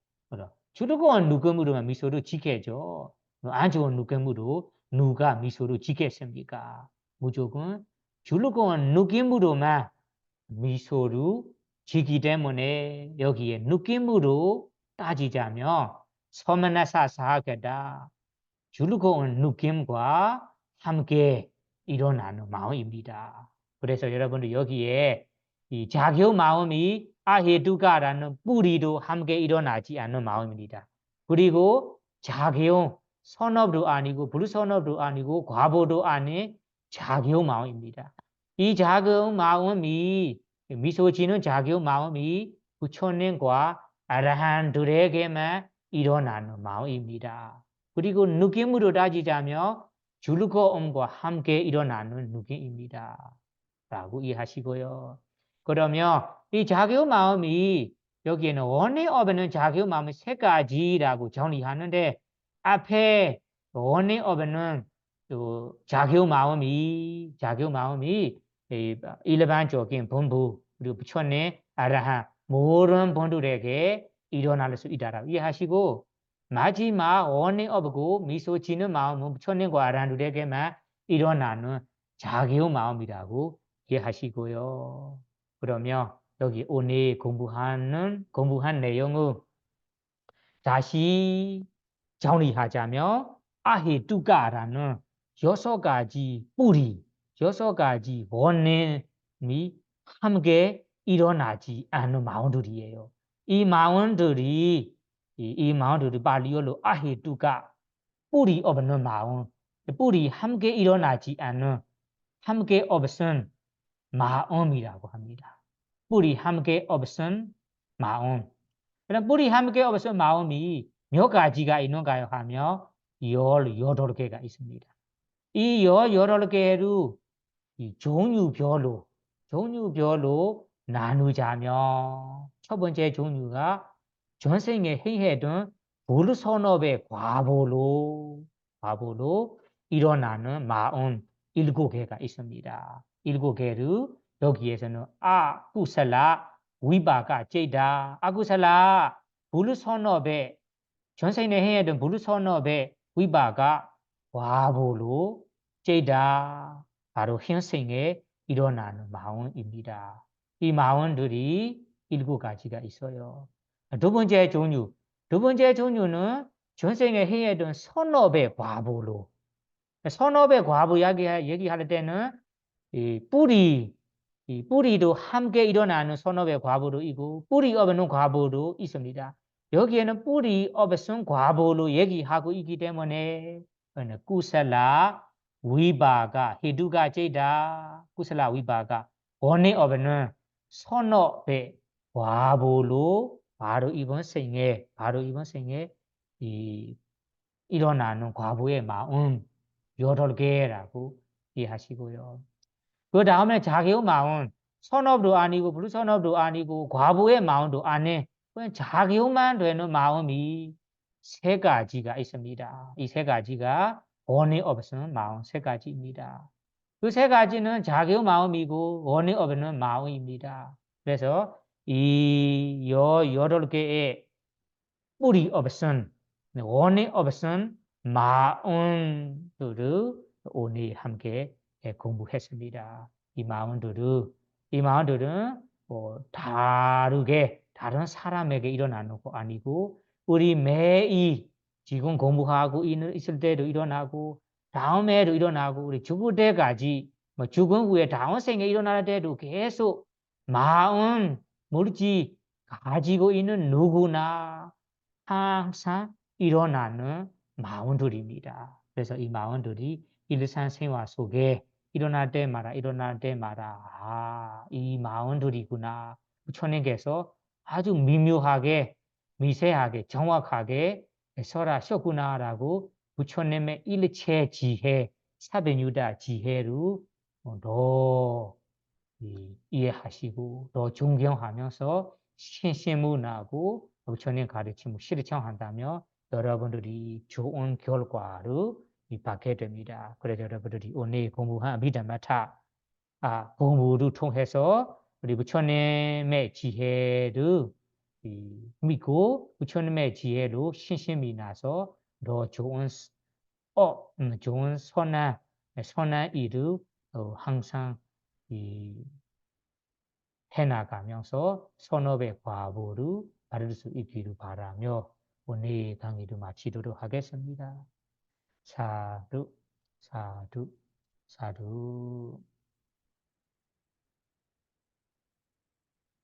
즐거운 느낌으로만 미소를 짓겠죠. 안 좋은 느낌으로 누가 미소를 짓겠습니까? 무조건 즐거운 느낌으로만 미소를 짓기 때문에 여기에 느낌으로 따지자면 서만나사사하겠다. 즐거운 느낌과 함께 일어나는 마음입니다. 그래서 여러분들 여기에 이 자교 마음이 아헤두가라는 뿌리도 함께 일어나지 않는 마음입니다. 그리고 자교 선업도 아니고 불선업도 아니고 과보도 아닌 자교 마음입니다. 이 자교 마음이 미소 지는 자교 마음이 부처님과 아라한들에게만 일어나는 마음입니다. 그리고 느낌으로 따지자면 즐거움과 함께 일어나는 느낌입니다. 라고 이해하시고요. 그러면 이 자교 마음이 여기에는 원의 업에는 자교 마음이 세 가지라고 정리하는데 앞에 원의 업에는 자교 마음이 일반적인 본부 그리고 부처님 아라한 모든 본들에게 일어날 수 있다라 이해하시고 마지막 원인 없고 미소지는 마음은 부처님과 아란들에게만 일어나는 자기의 마음이라고 이해하시고요. 그러면 여기 오늘 공부한 내용을 다시 정리하자면 아헤뚜가라는 6가지 뿌리, 6가지 원인이 함께 일어나지 않는 마음들이에요. 이 마음들이 발리어로 아헤뚜가 뿌리 없는 마음, 뿌리 함께 일어나지 않는 함께 없은 마음이라고 합니다. 뿌리 함께 없은 마음. 그럼 뿌리 함께 없은 마음이 몇 가지가 있는가요? 하며 18개가 있습니다. 이 18개를 종류별로 나누자면 첫 번째 종류가 전생에 행했던 불선업의 과보로 일어나는 마음 7개가 있습니다. 7개를 여기에서는 아쿠살라 위바가 제이다 아쿠살라 불선업의 전생에 행했던 불선업의 위바가 과보로 제이다 바로 현생에 일어나는 마음입니다. 이 마음들이 7가지가 있어요. 두 번째 종류는 전생에 행했던 선업의 과보로 선업의 과보 얘기할 때는 이 뿌리도 함께 일어나는 선업의 과보로 있고 뿌리 없는 과보로 있습니다. 여기에는 뿌리 없은 과보로 얘기하고 있기 때문에 꾸살라 위바가 헤두가 제이다 꾸살라 위바가 원인 없는 선업의 과보로 바로 이번 생에 이 일어나는 과보의 마음 8개라고 이해하시고요. 그 다음에 자기의 마음 선업도 아니고 불선업도 아니고 과보의 마음도 아닌 그냥 자기만 되는 마음이 3가지가 있습니다. 이 3가지가 원인 없는 마음 3가지입니다. 그 3가지는 자기의 마음이고 원인 없는 마음입니다. 그래서 이 18개의 뿌리 없은 원인 없은 마음들을 오늘 함께 공부했습니다. 이 마음들은 다르게 다른 사람에게 일어나는 거 아니고 우리 매일 지금 공부하고 있을 때도 일어나고 다음에도 일어나고 우리 죽을 때까지 죽은 후에 다음 생에 일어날 때도 계속 마음 물질 가지고 있는 누구나 항상 일어나는 마음들입니다. 그래서 이 마음들이 일상생활 속에 일어날 때마다 이 마음들이구나. 부처님께서 아주 미묘하게 미세하게 정확하게 설하셨구나라고 부처님의 일체 지혜 사변유다 지혜로 더 이해하시고 더 존경하면서 신심문하고 부처님 가르침을 실천한다면 여러분들이 좋은 결과를 받게 됩니다. 그래서 여러분들이 오늘 공부한 미담마타 공부를 통해서 우리 부처님의 지혜를 믿고 부처님의 지혜로 신심이 나서 더 좋은 선한 일을 항상 해나가면서 선업의 과보를 받을 수 있기를 바라며 오늘 강의를 마치도록 하겠습니다. 사두, 사두, 사두.